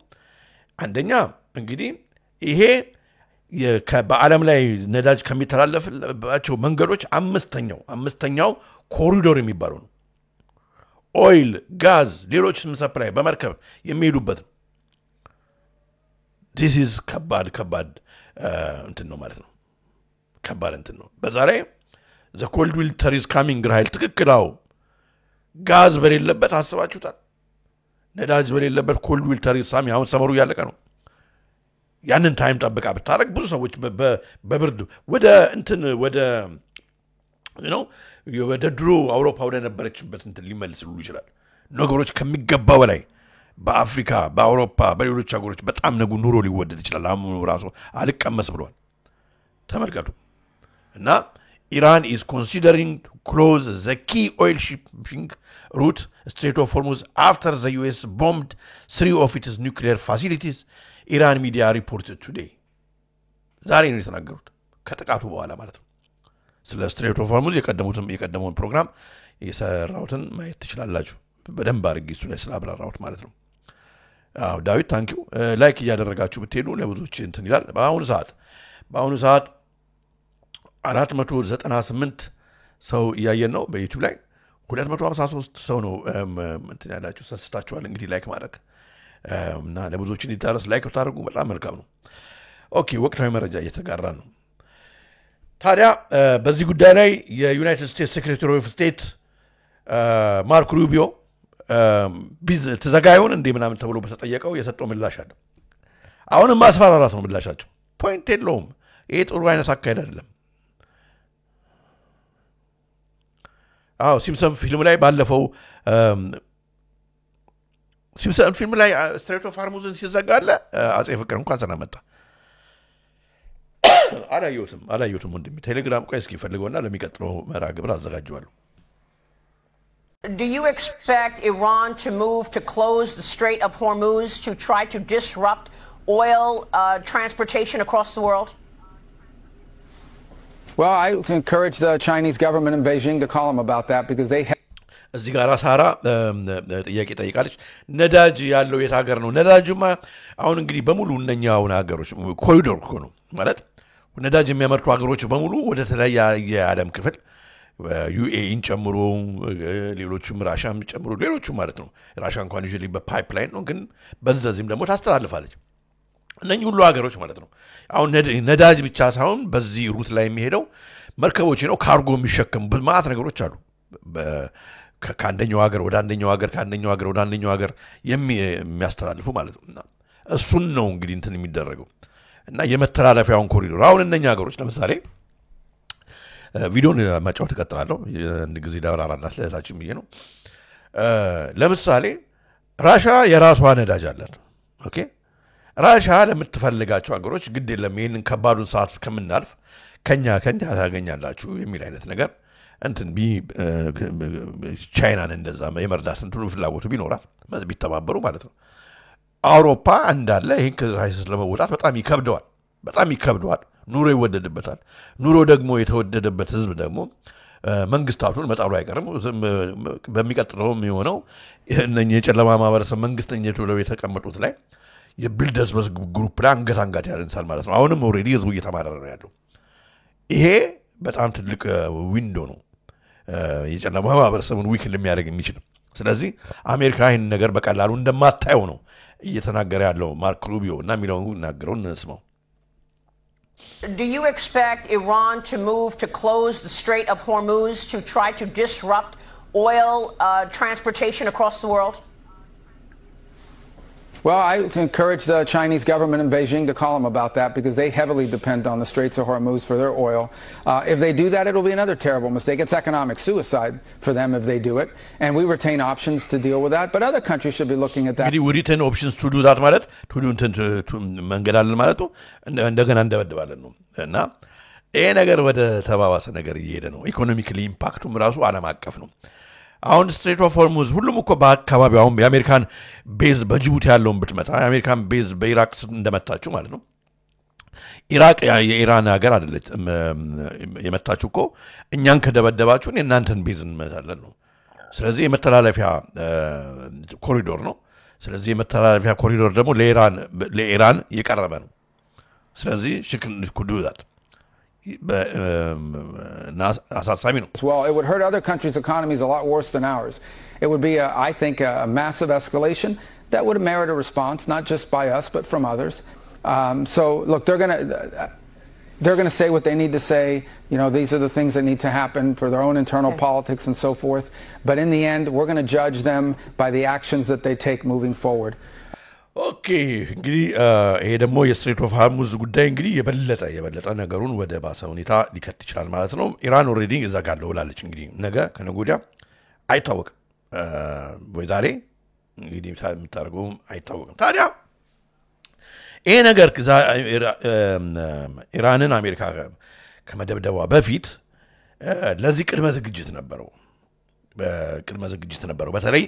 አንደኛ እንግዲህ ይሄ በዓለም ላይ ነዳጅ ከሚተላለፍባቸው መንገዶች አምስተኛው ኮሪዶር የሚባለው ነው ኦይል ጋዝ ሌሎችም ሰፕላይ በመርከብ የሚሄዱበት this is ከባድ እንትን ነው ማለት ነው ከባድ እንትን ነው በዛ ላይ the cold winter is coming ራይል ትክክላው ጋዝ በሌለበት አስባችሁታል ነዳጅ በሌለበት cold winter is coming አሁን ሰመሩ ያለቀ ነው ያንን ታይም ጠብቃ ብታረግ ብዙ ሰዎች በብርድ ወደ ወደ ድሮ አውሮፓ ወደ ነበረችበት እንትን ሊመልስሉ ይችላል ነገሮች ከሚገባው በላይ በአፍሪካ በአውሮፓ በሌሎች ሀገሮች በጣም ኑሮ ሊወደድ ይችላል አሁን ራሱ አልቀመስ ብሏል ተመልከቱ እና Iran is considering to close the key oil shipping route Strait of Hormuz after the US bombed 3 of its nuclear facilities Iran media reported today ዛሬ ነው የተናገሩት ከጥቃቱ በኋላ ማለት ነው ስለ Strait of Hormuz የቀደመውን ፕሮግራም የሰራውትን ማየት ትችላላችሁ በደንብ አድርጌ እሱ ላይ ስላብራራሁት ማለት ነው ዳዊት ታንኪው ላይክ እያደረጋችሁ ብትሄዱ ለብዙዎች እንትን ይላል በአሁኑ ሰዓት 498 ሰው እያየን ነው በዩቲዩብ ላይ 253 ሰው ነው እንትን ያላችሁ ሰስታችኋል እንግዲህ ላይክ ማድረግ እና ለብዙዎች እንዲዳረስ ላይክ ብታደርጉ በጣም መልካም ነው ኦኬ ወቅታዊ መረጃ እየተጋራ ነው ታዲያ በዚህ ጉዳይ ላይ የዩናይትድ ስቴትስ ሴክሬታሪ ኦፍ ስቴት ማርክ ሩቢዮ ተዘጋዩን እንደ ምናምን ተብሎ በተጠየቀው የሰጠው ምላሽ አለ አሁንም ማስፈራራት ነው ምላሻቸው ፖይንት የለውም ይሄ ጥሩ አይነት አካሄድ አይደለም ሲምፕሰን ፊልም ላይ ባለፈው ሲምፕሰን ፊልም ላይ ስትሬት ኦፍ ሆርሙዝን ሲዘጋለ አጼ ፍቅር እንኳን ሰናመጣ አላየሁትም ወንድሜ ቴሌግራም ቆይ እስኪ ፈልገውና ለሚቀጥለው መርሃ ግብር አዘጋጀዋለሁ Do you expect Iran to move to close the Strait of Hormuz to try to disrupt oil transportation across the world? Well, I encourage the Chinese government in Beijing to call them about that because they have እዚህ ጋር ሳራ ጥያቄ ጠይቃለች ነዳጅ ያለው የት ሀገር ነው ነዳጅማ አሁን እንግዲህ በሙሉ እነኛውን ሀገሮች ኮሪዶር ነው ማለት ነዳጅ የሚያመርቱ ሀገሮች በሙሉ ወደ ተለያየ የዓለም ክፍል ዩኤኢን ጨምሮ ሌሎችም ራሻም ጨምሮ ሌሎችም ማለት ነው ራሻ እንኳን ይዤ በፓይፕላይን ነው ግን በዛዚህም ደግሞ ታስተላልፋለች እነኚህ ሁሉ ሀገሮች ማለት ነው አሁን ነዳጅ ብቻ ሳይሆን በዚህ ሩት ላይ የሚሄደው መርከቦች ነው ካርጎ የሚሸከሙ በማት ነገሮች አሉ ከአንደኛው ሀገር ወደ አንደኛው ሀገር ከአንደኛው ሀገር ወደ አንደኛው ሀገር የሚያስተላልፉ ማለት ነው እሱን ነው እንግዲህ እንትን የሚደረገው እና የመተላለፊያውን ኮሪዶር አሁን እነኛ ሀገሮች ለምሳሌ ቪዲዮን ማጫወት እቀጥላለሁ አንድ ጊዜ ዳብራራላት ለታችን ብዬ ነው ለምሳሌ ራሻ የራሷ ነዳጅ አላት ኦኬ ራሻ ለምትፈልጋቸው አገሮች ግድ የለም ይሄንን ከባዱን ሰዓት እስከምናልፍ ከኛ ታገኛላችሁ የሚል አይነት ነገር እንትን ቻይናን እንደዛ የመርዳት እንትኑ ፍላጎቱ ቢኖራት ቢተባበሩ ማለት ነው አውሮፓ እንዳለ ይሄን ክራይሲስ ለመወጣት በጣም ይከብደዋል ኑሮ ይወደድበታል ኑሮ ደግሞ የተወደደበት ህዝብ ደግሞ መንግስታቱን መጣሉ አይቀርም በሚቀጥለው የሚሆነው እነኚህ የጨለማ ማህበረሰብ መንግስተኞች ብለው የተቀመጡት ላይ የቢልደርስ ግሩፕ ላይ አንገት ያንሳል ማለት ነው አሁንም ኦሬዲ ህዝቡ እየተማረረ ነው ያለው ይሄ በጣም ትልቅ ዊንዶ ነው የጨለማ ማህበረሰቡን ዊክ እንደሚያደርግ የሚችል ስለዚህ አሜሪካ ይሄን ነገር በቀላሉ እንደማታየው ነው እየተናገረ ያለው ማርክ ሩቢዮ እና ሚለው ናገረው እንስማው Do you expect Iran to move to close the Strait of Hormuz to try to disrupt oil transportation across the world? Well, I encourage the Chinese government in Beijing to call them about that because they heavily depend on the Straits of Hormuz for their oil. If they do that, it'll be another terrible mistake. It's economic suicide for them if they do it. And we retain options to deal with that. But other countries should be looking at that. We retain options to do that ማለት to መንገዳለን ማለቱ እንደገና እንደበደባለን ነው እና ይሄ ነገር ወደ ተባባሰ ነገር እየሄደ ነው ኢኮኖሚካሊ ኢምፓክቱም ራሱ ዓለም አቀፍ ነው አሁን ስትሬት ኦፍ ሆርሙዝ ሁሉም እኮ በአካባቢው አሁን የአሜሪካን ቤዝ በጅቡቲ ያለውን ብትመታ የአሜሪካን ቤዝ በኢራቅ እንደመታችሁ ማለት ነው ኢራቅ የኢራን ሀገር አይደለች የመታችሁ እኮ እኛን ከደበደባችሁ እናንተን ቤዝ እንመታለን ነው ስለዚህ የመተላለፊያ ኮሪዶር ነው ስለዚህ የመተላለፊያ ኮሪዶር ደግሞ ለኢራን የቀረበ ነው ስለዚህ ሽክን ኩዱዛት Well, it would hurt other countries' economies a lot worse than ours. It would be, I think, a massive escalation that would merit a response, not just by us, but from others. So, look, they're going to say what they need to say. You know, these are the things that need to happen for their own internal politics and so forth. But in the end, we're going to judge them by the actions that they take moving forward. Okay, እንግዲህ ይሄ ደግሞ የስትሬት ኦፍ ሃርሙዝ ጉዳይ እንግዲህ የበለጠ ነገሩን ወደ ባሰ ሁኔታ ሊከት ይችላል ማለት ነው ኢራን ኦሬዲ እዛ ጋር ለውላለች እንግዲህ ነገ ከነጎዲያ አይታወቅም ወይ ዛሬ እንግዲህ የምታደርገው አይታወቅም ታዲያ ይሄ ነገር ኢራንን አሜሪካ ከመደብደቧ በፊት ለዚህ ቅድመ ዝግጅት ነበረው በተለይ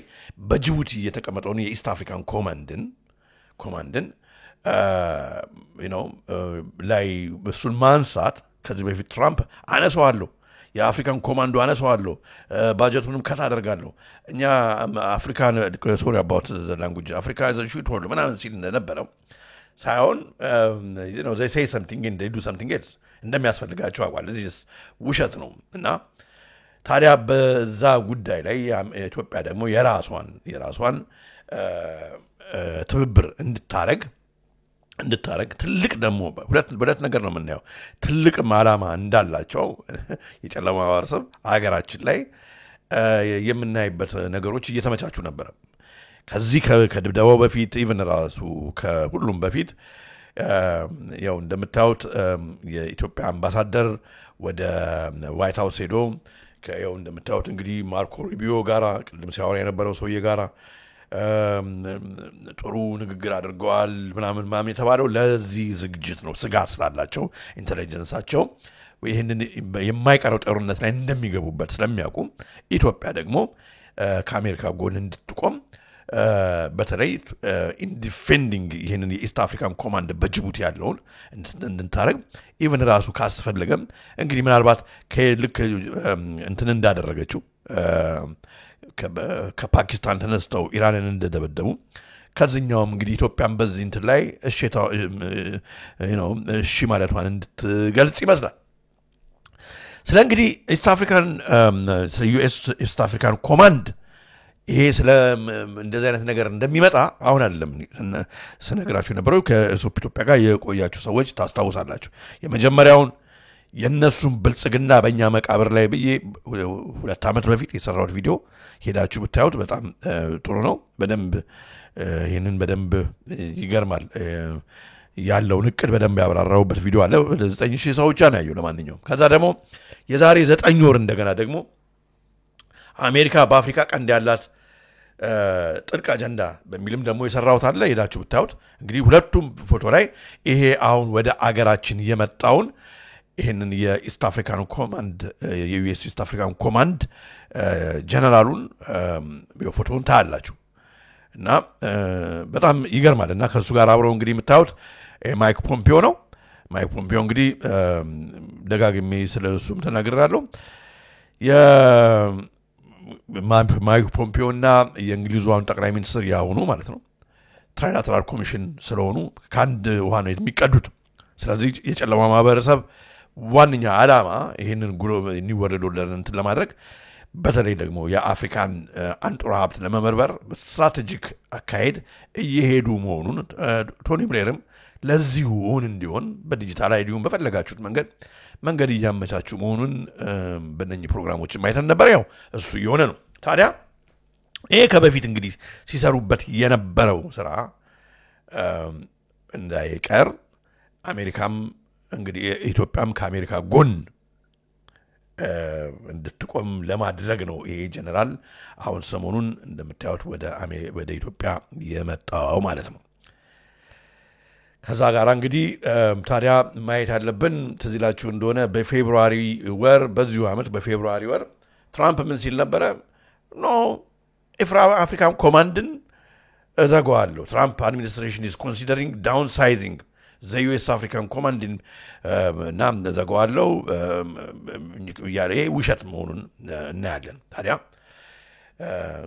በጅቡቲ የተቀመጠውን የኢስት አፍሪካን ኮማንድን ላይ እሱን ማንሳት ከዚህ በፊት ትራምፕ አነሳዋለሁ የአፍሪካን ኮማንዶ አነሳዋለሁ ባጀቱንም ከታደርጋለሁ እኛ አፍሪካን ሶሪ አባውት ዘ ላንጉዌጅ አፍሪካ ዘ ሹት ሆል ምናምን ሲል እንደነበረው ሳይሆን they say something and they do something else እንደሚያስፈልጋቸው አቋል እዚህ ውሸት ነው እና ታዲያ በዛ ጉዳይ ላይ ኢትዮጵያ ደግሞ የራሷን ትብብር እንድታረግ ትልቅ ደግሞ ሁለት ነገር ነው የምናየው ትልቅ ዓላማ እንዳላቸው የጨለማ ማህበረሰብ ሀገራችን ላይ የምናይበት ነገሮች እየተመቻቹ ነበር ከዚህ ከድብደባው በፊት ኢቭን ራሱ ከሁሉም በፊት ያው እንደምታዩት የኢትዮጵያ አምባሳደር ወደ ዋይት ሃውስ ሄዶ ያው እንደምታዩት እንግዲህ ማርኮ ሩቢዮ ጋራ ቅድም ሲያወራ የነበረው ሰውዬ ጋራ ጥሩ ንግግር አድርገዋል ምናምን የተባለው ለዚህ ዝግጅት ነው ስጋት ስላላቸው ኢንተለጀንሳቸው ይሄንን የማይቀረው ጦርነት ላይ እንደሚገቡበት ስለሚያውቁ ኢትዮጵያ ደግሞ ከአሜሪካ ጎን እንድትቆም በተለይ in defending ይሄንን የኢስት አፍሪካን ኮማንድ በጅቡቲ ያለውን እንድንታረግ ኢቭን ራሱ ካስፈልገም እንግዲህ ምናልባት ከልክ እንትን እንዳደረገችው ከፓኪስታን ተነስተው ኢራንን እንደደበደቡ ከዚህኛውም እንግዲህ ኢትዮጵያን በዚህ እንትን ላይ እሺ ማለቷን እንድትገልጽ ይመስላል ስለ እንግዲህ ኢስት አፍሪካን ዩኤስ ኢስት አፍሪካን ኮማንድ ይሄ ስለ እንደዚህ አይነት ነገር እንደሚመጣ አሁን አይደለም ስነግራችሁ ነበረው ከኢትዮጵያ ጋር የቆያችሁ ሰዎች ታስታውሳላችሁ የመጀመሪያውን የነሱን ብልጽግና በእኛ መቃብር ላይ ብዬ 2 ዓመት በፊት የሰራሁት ቪዲዮ ሄዳችሁ ብታዩት በጣም ጥሩ ነው በደንብ ይሄንን በደንብ ይገርማል ያለውን እቅድ በደንብ ያብራራውበት ቪዲዮ አለ 9000 ሰው ብቻ ነው ያየው ለማንኛውም ከዛ ደግሞ የዛሬ 9 ወር እንደገና ደግሞ አሜሪካ በአፍሪካ ቀንድ ያላት ጥልቅ አጀንዳ በሚልም ደግሞ የሰራውት አለ ሄዳችሁ ብታዩት እንግዲህ ሁለቱም ፎቶ ላይ ይሄ አሁን ወደ አገራችን የመጣውን ይሄንን የኢስት አፍሪካን ኮማንድ የዩኤስ ኢስት አፍሪካን ኮማንድ ጀነራሉን ፎቶውን ታያላችሁ እና በጣም ይገርማልና ከሱ ጋር አብረው እንግዲህ የምታዩት ማይክ ፖምፒዮ ነው ማይክ ፖምፒዮ እንግዲህ ደጋግሜ ስለሱም ተናግሬያለሁ ማይክ ፖምፒዮና የእንግሊዙን ጠቅላይ ሚኒስትር ያውኑ ማለት ነው ትራይላተራል ኮሚሽን ስለሆኑ ካንድ ውሃ ነው የሚቀዱት ስለዚህ የጨለማ ማህበረሰብ ዋንኛ ዓላማ ይሄንን ኒው ወርልድ ኦርደር እንትን ለማድረግ በተለይ ደግሞ የአፍሪካን አንጡራ ሀብት ለመመርበር ስትራቴጂክ አካሄድ እየሄዱ መሆኑን ቶኒ ብሌርም ለዚሁ ሆን እንዲሆን በዲጂታል አይዲውን በፈለጋችሁት መንገድ እያመቻቹ መሆኑን በእነኚህ ፕሮግራሞች ማይተን ነበር ያው እሱ የሆነ ነው ታዲያ ይሄ ከበፊት እንግዲህ ሲሰሩበት የነበረው ስራ እንዳይቀር አሜሪካም እንግዲህ ኢትዮጵያም ከአሜሪካ ጎን እንድትቆም ለማድረግ ነው ይሄ ጀነራል አሁን ሰሞኑን እንደምታዩት ወደ ኢትዮጵያ የመጣው ማለት ነው ከዛ ጋር እንግዲህ ታዲያ ማየት ያለብን ትዝላችሁ እንደሆነ በፌብሩዋሪ ወር በዚሁ ዓመት በፌብሩዋሪ ወር ትራምፕ ምን ሲል ነበር ኖ አፍሪካን ኮማንድን እዘጋዋለሁ ትራምፕ አድሚኒስትሬሽን is considering downsizing the US African Command ናም እዘጋዋለሁ ያሬ ውሸት መሆኑን እናያለን ታዲያ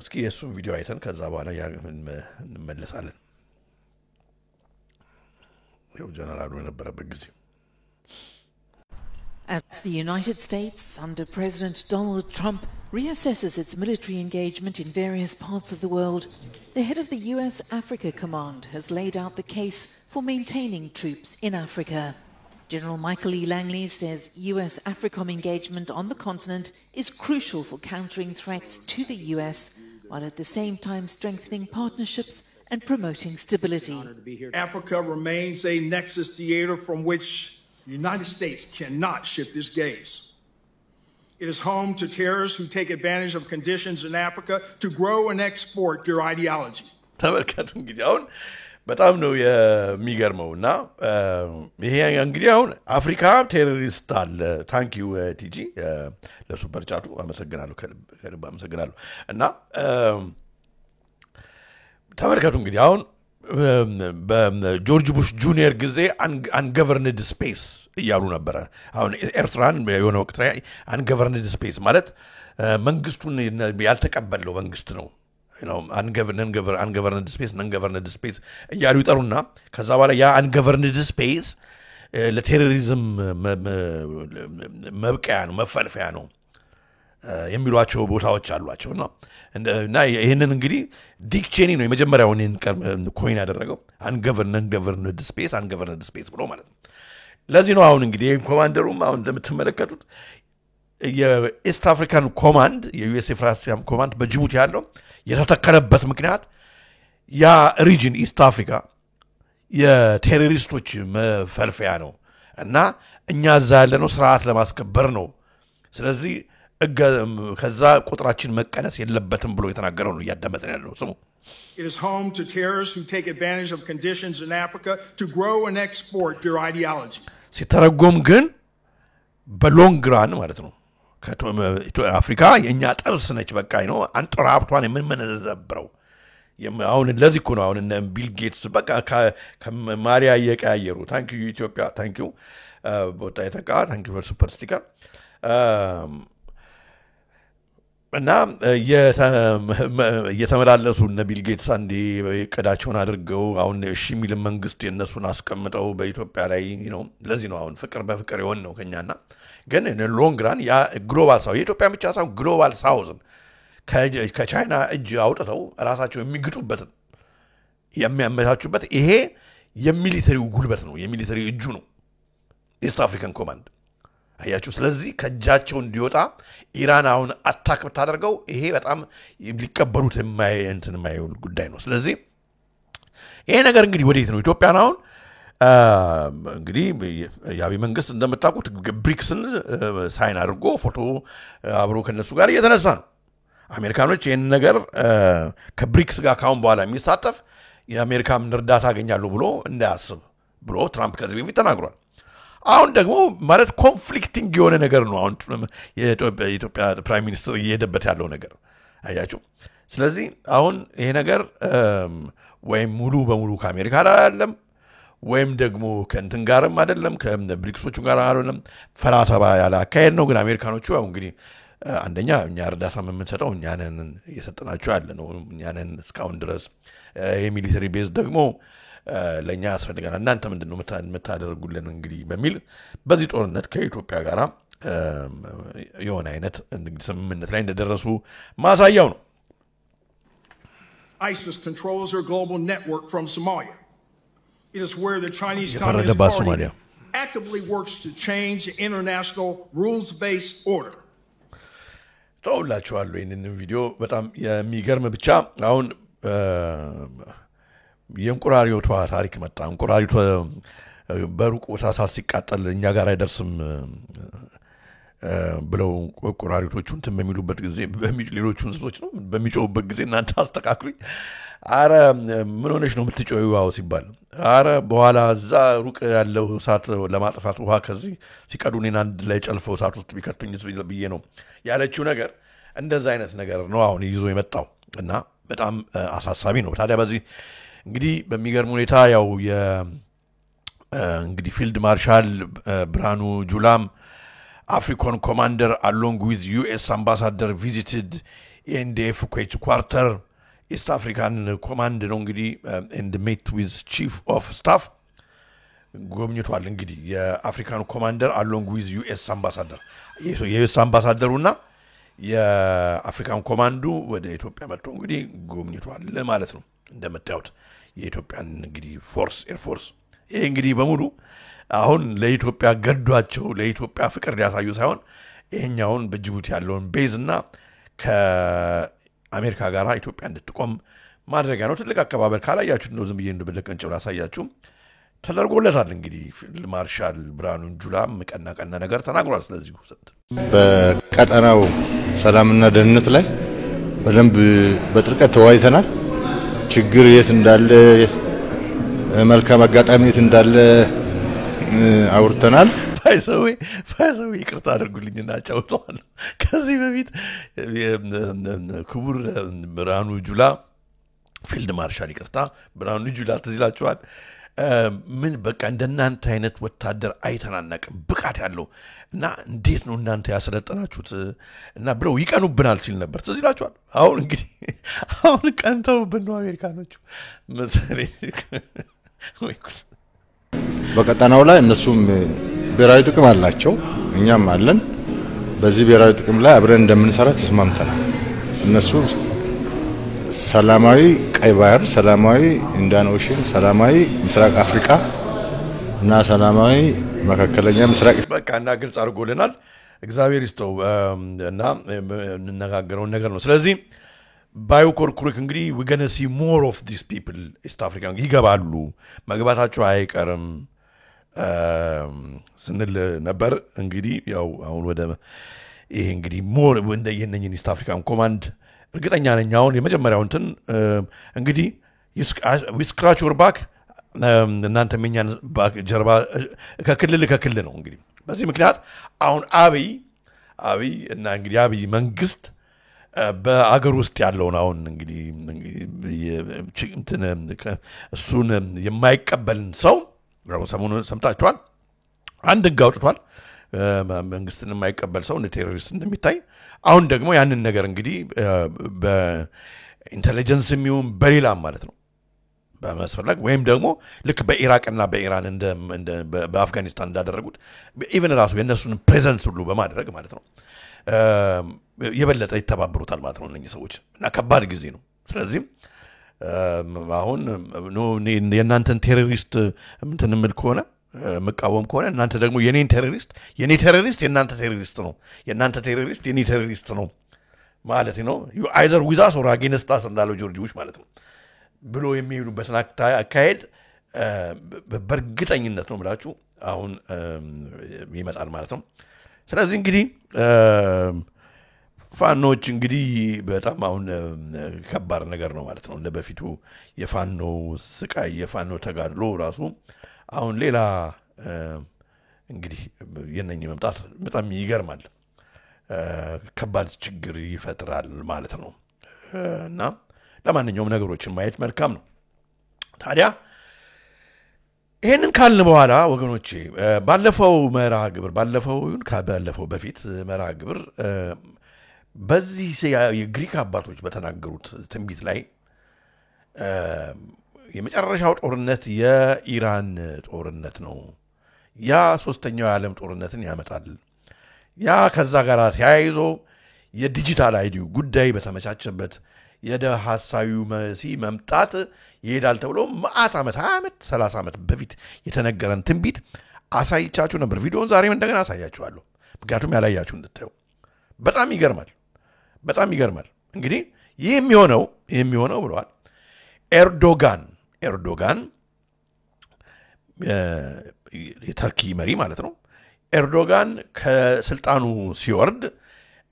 እስኪ የሱን ቪዲዮ አይተን ከዛ በኋላ እንመለሳለን As the United States, under President Donald Trump, reassesses its military engagement in various parts of the world, the head of the US Africa Command has laid out the case for maintaining troops in Africa. General Michael E. Langley says US AFRICOM engagement on the continent is crucial for countering threats to the US, while at the same time strengthening partnerships and promoting stability. Africa remains a nexus theater from which the United States cannot shift its gaze. It is home to terrorists who take advantage of conditions in Africa to grow and export their ideology. ተመልከቱ እንግዲህ አሁን በጣም ነው የሚገርመውና ይሄ እንግዲህ አሁን አፍሪካ ቴሮሪስት አለ ታንክ ዩ ቲጂ ለሱፐር ቻቱ አመሰግናለሁ ከልብ አመሰግናለሁ እና ተመልከቱ እንግዲህ አሁን በጆርጅ ቡሽ ጁኒየር ጊዜ አንገቨርንድ ስፔስ እያሉ ነበር አሁን ኤርትራን የሆነ ወቅት ላይ አንገቨርንድ ስፔስ ማለት መንግስቱን ያልተቀበለው መንግስት ነው ungoverned space እያሉ ይጠሩና ከዛ በኋላ ያ ungoverned space ለቴሮሪዝም መብቀያ ነው መፈልፈያ ነው የሚሏቸው ቦታዎች አሏቸው እና ይሄንን እንግዲህ ዲክ ቼኒ ነው የመጀመሪያውን ኮይን ያደረገው ungoverned space ብሎ ማለት ነው ለዚህ ነው አሁን እንግዲህ ኮማንደሩም አሁን እንደምትመለከቱት የኢስት አፍሪካን ኮማንድ የዩኤስ አፍሪካን ኮማንድ በጅቡቲ ያለው የተተከለበት ምክንያት ያ ሪጅን ኢስት አፍሪካ የቴሮሪስቶች መፈልፈያ ነው እና እኛ እዛ ያለነው ስርዓት ለማስከበር ነው ስለዚህ ከዛ ቁጥራችን መቀነስ የለበትም ብሎ የተናገረው ነው ያዳመጠን ያለው ስሙ It is home to terrorists who take advantage of conditions in Africa to grow and export their ideology. ሲተረጎም ግን በሎንግ ራን ማለት ነው አፍሪካ የኛ ጥርስ ነች በቃ ነው አንጥራ ሀብቷን የምንመነዘብረው አሁን ለዚህ እኮ ነው አሁን ቢል ጌትስ በቃ ከማሪያ እየቀያየሩ ታንክ ዩ ኢትዮጵያ ታንክ ዩ ቦታ የተቃ ታንክ ዩ ሱፐር ስቲከር እና የተመላለሱ እነ ቢል ጌትስ አንዴ ቀዳቸውን አድርገው አሁን እሺ ሚል መንግስት የነሱን አስቀምጠው በኢትዮጵያ ላይ ነው ለዚህ ነው አሁን ፍቅር በፍቅር ይሆን ነው ከኛና ግን ሎንግ ራን ያ ግሎባል ሳው የኢትዮጵያ ብቻ ሳው ግሎባል ሳውዝን ከቻይና እጅ አውጥተው ራሳቸው የሚግጡበት የሚያመቻቹበት ይሄ የሚሊተሪው ጉልበት ነው የሚሊተሪ እጁ ነው ኢስት አፍሪካን ኮማንድ አያችሁ ስለዚህ ከጃቸው እንዲወጣ ኢራን አሁን አታክ ብታደርገው ይሄ በጣም ሊቀበሉት የማይሆን ጉዳይ ነው ስለዚህ ይሄ ነገር እንግዲህ ወዴት ነው ኢትዮጵያን አሁን እንግዲህ ያቢ መንግስት እንደምታውቁት ብሪክስን ሳይን አድርጎ ፎቶ አብሮ ከነሱ ጋር እየተነሳ ነው አሜሪካኖች ይሄን ነገር ከብሪክስ ጋር ካሁን በኋላ የሚሳተፍ የአሜሪካም እርዳታ ያገኛሉ ብሎ እንዳያስብ ብሎ ትራምፕ ከዚህ በፊት ተናግሯል አሁን ደግሞ ማለት ኮንፍሊክቲንግ የሆነ ነገር ነው አሁን የኢትዮጵያ ፕራይም ሚኒስተር እየሄደበት ያለው ነገር አያችሁ ስለዚህ አሁን ይሄ ነገር ወይም ሙሉ በሙሉ ከአሜሪካ ጋር አይደለም ወይም ደግሞ ከእንትን ጋርም አይደለም ከብሪክሶቹ ጋር አይደለም ፈራተባ ያለ አካሄድ ነው ግን አሜሪካኖቹ ያው እንግዲህ አንደኛ እኛ እርዳታ የምንሰጠው እኛንን እየሰጠናቸው ያለ ነው እኛንን እስካሁን ድረስ የሚሊተሪ ቤዝ ደግሞ ለኛ ያስፈልጋል እናንተ ምንድነው መታደርጉልን እንግዲህ በሚል በዚህ ጦርነት ከኢትዮጵያ ጋር የሆነ አይነት እንግዲህ ስምምነት ላይ እንደደረሱ ማሳያው ነው ISIS controls their global network from Somalia. It is where the Chinese Communist Party actively works to change the international rules-based order. ተውላችኋለሁ ይህንን ቪዲዮ በጣም የሚገርም ብቻ አሁን የእንቁራሪቷ ታሪክ መጣ እንቁራሪቷ በሩቅ ቦታ ሲቃጠል እኛ ጋር አይደርስም ብለው እንቁራሪቶቹን በሚሉበት ጊዜ ሌሎቹን እንስሶች ነው በሚጮውበት ጊዜ እናንተ አስተካክሉኝ አረ ምን ሆነሽ ነው የምትጮይው ሲባል አረ በኋላ እዛ ሩቅ ያለው እሳት ለማጥፋት ውሃ ከዚህ ሲቀዱኔን አንድ ላይ ጨልፈው እሳት ውስጥ ቢከቱኝስ ብዬ ነው ያለችው ነገር እንደዛ አይነት ነገር ነው አሁን ይዞ የመጣው እና በጣም አሳሳቢ ነው ታዲያ በዚህ እንግዲህ በሚገርም ሁኔታ ያው እንግዲህ ፊልድ ማርሻል ብርሃኑ ጁላም African commander along with US ambassador visited NDF Kuwait quarter East African command ነው እንግዲህ and met with chief of staff ጎብኝቷል እንግዲህ የአፍሪካን ኮማንደር along with US ambassador የዩኤስ አምባሳደሩና የአፍሪካን ኮማንዱ ወደ ኢትዮጵያ መጥቶ እንግዲህ ጎብኝቷል ማለት ነው እንደምታዩት የኢትዮጵያን እንግዲህ ፎርስ ኤር ፎርስ ይሄ እንግዲህ በሙሉ አሁን ለኢትዮጵያ ገዷቸው ለኢትዮጵያ ፍቅር ሊያሳዩ ሳይሆን ይሄኛውን በጅቡቲ ያለውን ቤዝና ከአሜሪካ ጋር ኢትዮጵያ እንድትቆም ማድረጊያ ነው ትልቅ አከባበር ካላያችሁ ነው ዝም ብዬ እንደበለቀን ጭብራ ሳያችሁ ተደርጎለታል እንግዲህ ፊልድ ማርሻል ብርሃኑ ጁላም ቀና ነገር ተናግሯል ስለዚህ በቀጠናው ሰላምና ደህንነት ላይ በደንብ በጥልቀት ተወያይተናል ችግር የት እንዳለ መልካም አጋጣሚ የት እንዳለ አውርተናል ባይሰው ይቅርታ አድርጉልኝና ጫውቷል ከዚህ በፊት ክቡር ብርሃኑ ጁላ ፊልድ ማርሻል ይቅርታ ብርሃኑ ጁላ ተዝላችኋል ምን በቃ እንደናንተ አይነት ወታደር አይተናነቅም ብቃት ያለው እና እንዴት ነው እናንተ ያሰለጠናችሁት እና ብለው ይቀኑብናል ሲል ነበር ተዝላችኋል አሁን እንግዲህ አሁን ቀንተውብን ነው አሜሪካኖቹ መሰለኝ በቀጠናው ላይ እነሱም ብሔራዊ ጥቅም አላቸው እኛም አለን በዚህ ብሔራዊ ጥቅም ላይ አብረን እንደምንሰራ ተስማምተናል እነሱ ሰላማዊ ቀይ ባህር ሰላማዊ ኢንዲያን ኦሽን ሰላማዊ ምስራቅ አፍሪካ እና ሰላማዊ መካከለኛ ምስራቅ በቃና ግልጽ አድርጎልናል እግዚአብሔር ይስጠው እና እንነጋገረው ነገር ነው ስለዚህ ባዮኮርኩሪክ እንግዲህ we going to see more of these people East African ይገባሉ መግባታቸው አይቀርም ስንል ነበር እንግዲህ ያው አሁን ወደ ይሄ እንግዲህ ሞር እንደየነኝን ኢስት አፍሪካን ኮማንድ እርግጠኛ ነኝ አሁን የመጀመሪያው እንትን እንግዲህ we scratch your back እናንተ መኛን ባክ ጀርባ ከክልል ነው እንግዲህ በዚህ ምክንያት አሁን አብይ እና እንግዲህ አብይ መንግስት በአገር ውስጥ ያለውን አሁን እንግዲህ እንትን እሱን የማይቀበልን ሰው ሰሞኑን ሰምታችኋል አንድ ህግ አውጥቷል መንግስትን የማይቀበል ሰው እንደ ቴሮሪስት እንደሚታይ አሁን ደግሞ ያንን ነገር እንግዲህ በኢንተለጀንስ የሚሆን በሌላም ማለት ነው በመስፈለግ ወይም ደግሞ ልክ በኢራቅና በኢራን እንደ በአፍጋኒስታን እንዳደረጉት ኢቨን ራሱ የነሱን ፕሬዘንስ ሁሉ በማድረግ ማለት ነው የበለጠ ይተባበሩታል ማለት ነው እነዚህ ሰዎች እና ከባድ ጊዜ ነው ስለዚህ አሁን ነው የናንተን ቴሮሪስት እንትን ምል ከሆነ መቃወም ከሆነ እናንተ ደግሞ የኔ ቴሮሪስት የናንተ ቴሮሪስት ነው የናንተ ቴሮሪስት የኔ ቴሮሪስት ነው ማለት ነው you either with us or against us እንዳለው ጆርጅ ቡሽ ማለት ነው ብሎ የሚሄዱበት አካሄድ በርግጠኝነት ነው ብላችሁ አሁን ይመጣል ማለት ነው ስለዚህ እንግዲህ ፋኖች እንግዲህ በጣም አሁን ከባድ ነገር ነው ማለት ነው እንደ በፊቱ የፋኖ ስቃይ የፋኖ ተጋድሎ ራሱ አሁን ሌላ እንግዲህ የነኝ መምጣት በጣም ይገርማል ከባድ ችግር ይፈጥራል ማለት ነው እና ለማንኛውም ነገሮችን ማየት መልካም ነው ታዲያ ይሄንን ካልን በኋላ ወገኖቼ ባለፈው መርሃ ግብር ባለፈው በፊት መርሃ ግብር በዚህ የግሪክ አባቶች በተናገሩት ትንቢት ላይ የመጨረሻው ጦርነት የኢራን ጦርነት ነው ያ ሶስተኛው የዓለም ጦርነትን ያመጣል ያ ከዛ ጋር ተያይዞ የዲጂታል አይዲው ጉዳይ በተመቻቸበት የሐሳዊው መሲ መምጣት ይሄዳል ተብሎ ማአት ዓመት 20 ዓመት 30 ዓመት በፊት የተነገረን ትንቢት አሳይቻችሁ ነበር ቪዲዮውን ዛሬም እንደገና አሳያችኋለሁ ምክንያቱም ያላያችሁ እንድታዩ በጣም ይገርማል እንግዲህ ይህ የሚሆነው ብለዋል ኤርዶጋን የተርኪ መሪ ማለት ነው ኤርዶጋን ከስልጣኑ ሲወርድ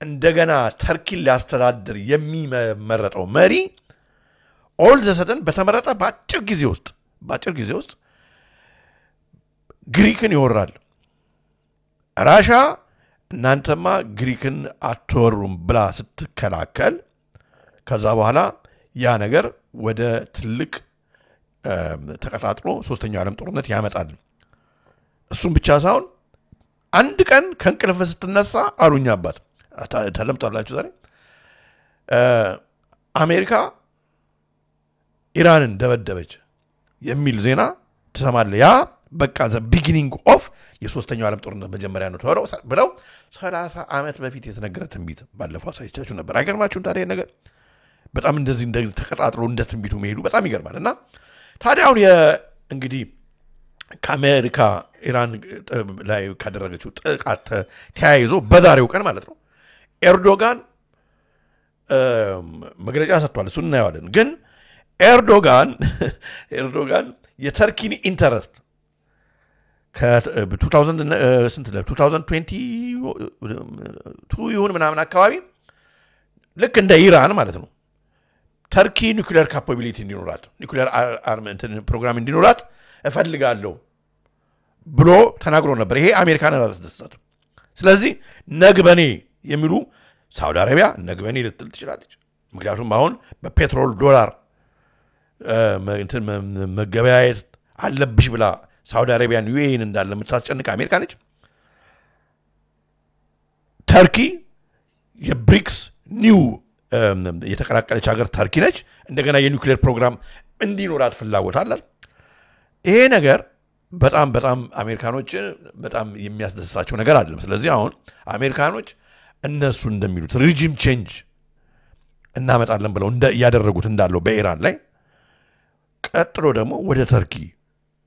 እንደገና ተርኪን ሊያስተዳድር የሚመረጠው መሪ ኦል ዘሰደን በተመረጠ በአጭር ጊዜ ውስጥ ግሪክን ይወራል ራሻ እናንተማ ግሪክን አትወሩም ብላ ስትከላከል ከዛ በኋላ ያ ነገር ወደ ትልቅ ተቀጣጥሎ ሶስተኛው ዓለም ጦርነት ያመጣል እሱም ብቻ ሳይሆን አንድ ቀን ከእንቅልፍ ስትነሳ አሉኛ አባት ተለምጣላችሁ ዛሬ አሜሪካ ኢራንን ደበደበች የሚል ዜና ተሰማለ ያ በቃ ዘ ቢጊኒንግ ኦፍ የሶስተኛው ዓለም ጦርነት መጀመሪያ ነው ብለው 30 ዓመት በፊት የተነገረ ትንቢት ባለፈው አሳይቻችሁ ነበር አይገርማችሁም ታዲያ ነገር በጣም እንደዚህ ተቀጣጥሎ እንደ ትንቢቱ መሄዱ በጣም ይገርማል እና ታዲያ አሁን እንግዲህ ከአሜሪካ ኢራን ላይ ካደረገችው ጥቃት ተያይዞ በዛሬው ቀን ማለት ነው ኤርዶጋን መግለጫ ሰጥቷል እሱን እናየዋለን ግን ኤርዶጋን የተርኪን ኢንተረስት ከ2020 ይሁን ምናምን አካባቢ ልክ እንደ ኢራን ማለት ነው ተርኪ ኒውክሊየር ካፓቢሊቲ እንዲኖራት ኒውክሊየር አርመንትን ፕሮግራም እንዲኖራት እፈልጋለሁ ብሎ ተናግሮ ነበር ይሄ አሜሪካን አላስደሰተም ስለዚህ ነግበኔ የሚሉ ሳውዲ አረቢያ ነግበኔ ልትል ትችላለች ምክንያቱም አሁን በፔትሮል ዶላር መገበያየት አለብሽ ብላ ሳውዲ አረቢያን ዩኤኢን እንዳለ የምታስጨንቅ አሜሪካ ነች ተርኪ የብሪክስ ኒው የተቀላቀለች ሀገር ተርኪ ነች እንደገና የኒውክሊየር ፕሮግራም እንዲኖራት ፍላጎት አላት ይሄ ነገር በጣም አሜሪካኖች በጣም የሚያስደስታቸው ነገር አይደለም ስለዚህ አሁን አሜሪካኖች እነሱ እንደሚሉት ሪጂም ቼንጅ እናመጣለን ብለው ያደረጉት እንዳለው በኢራን ላይ ቀጥሎ ደግሞ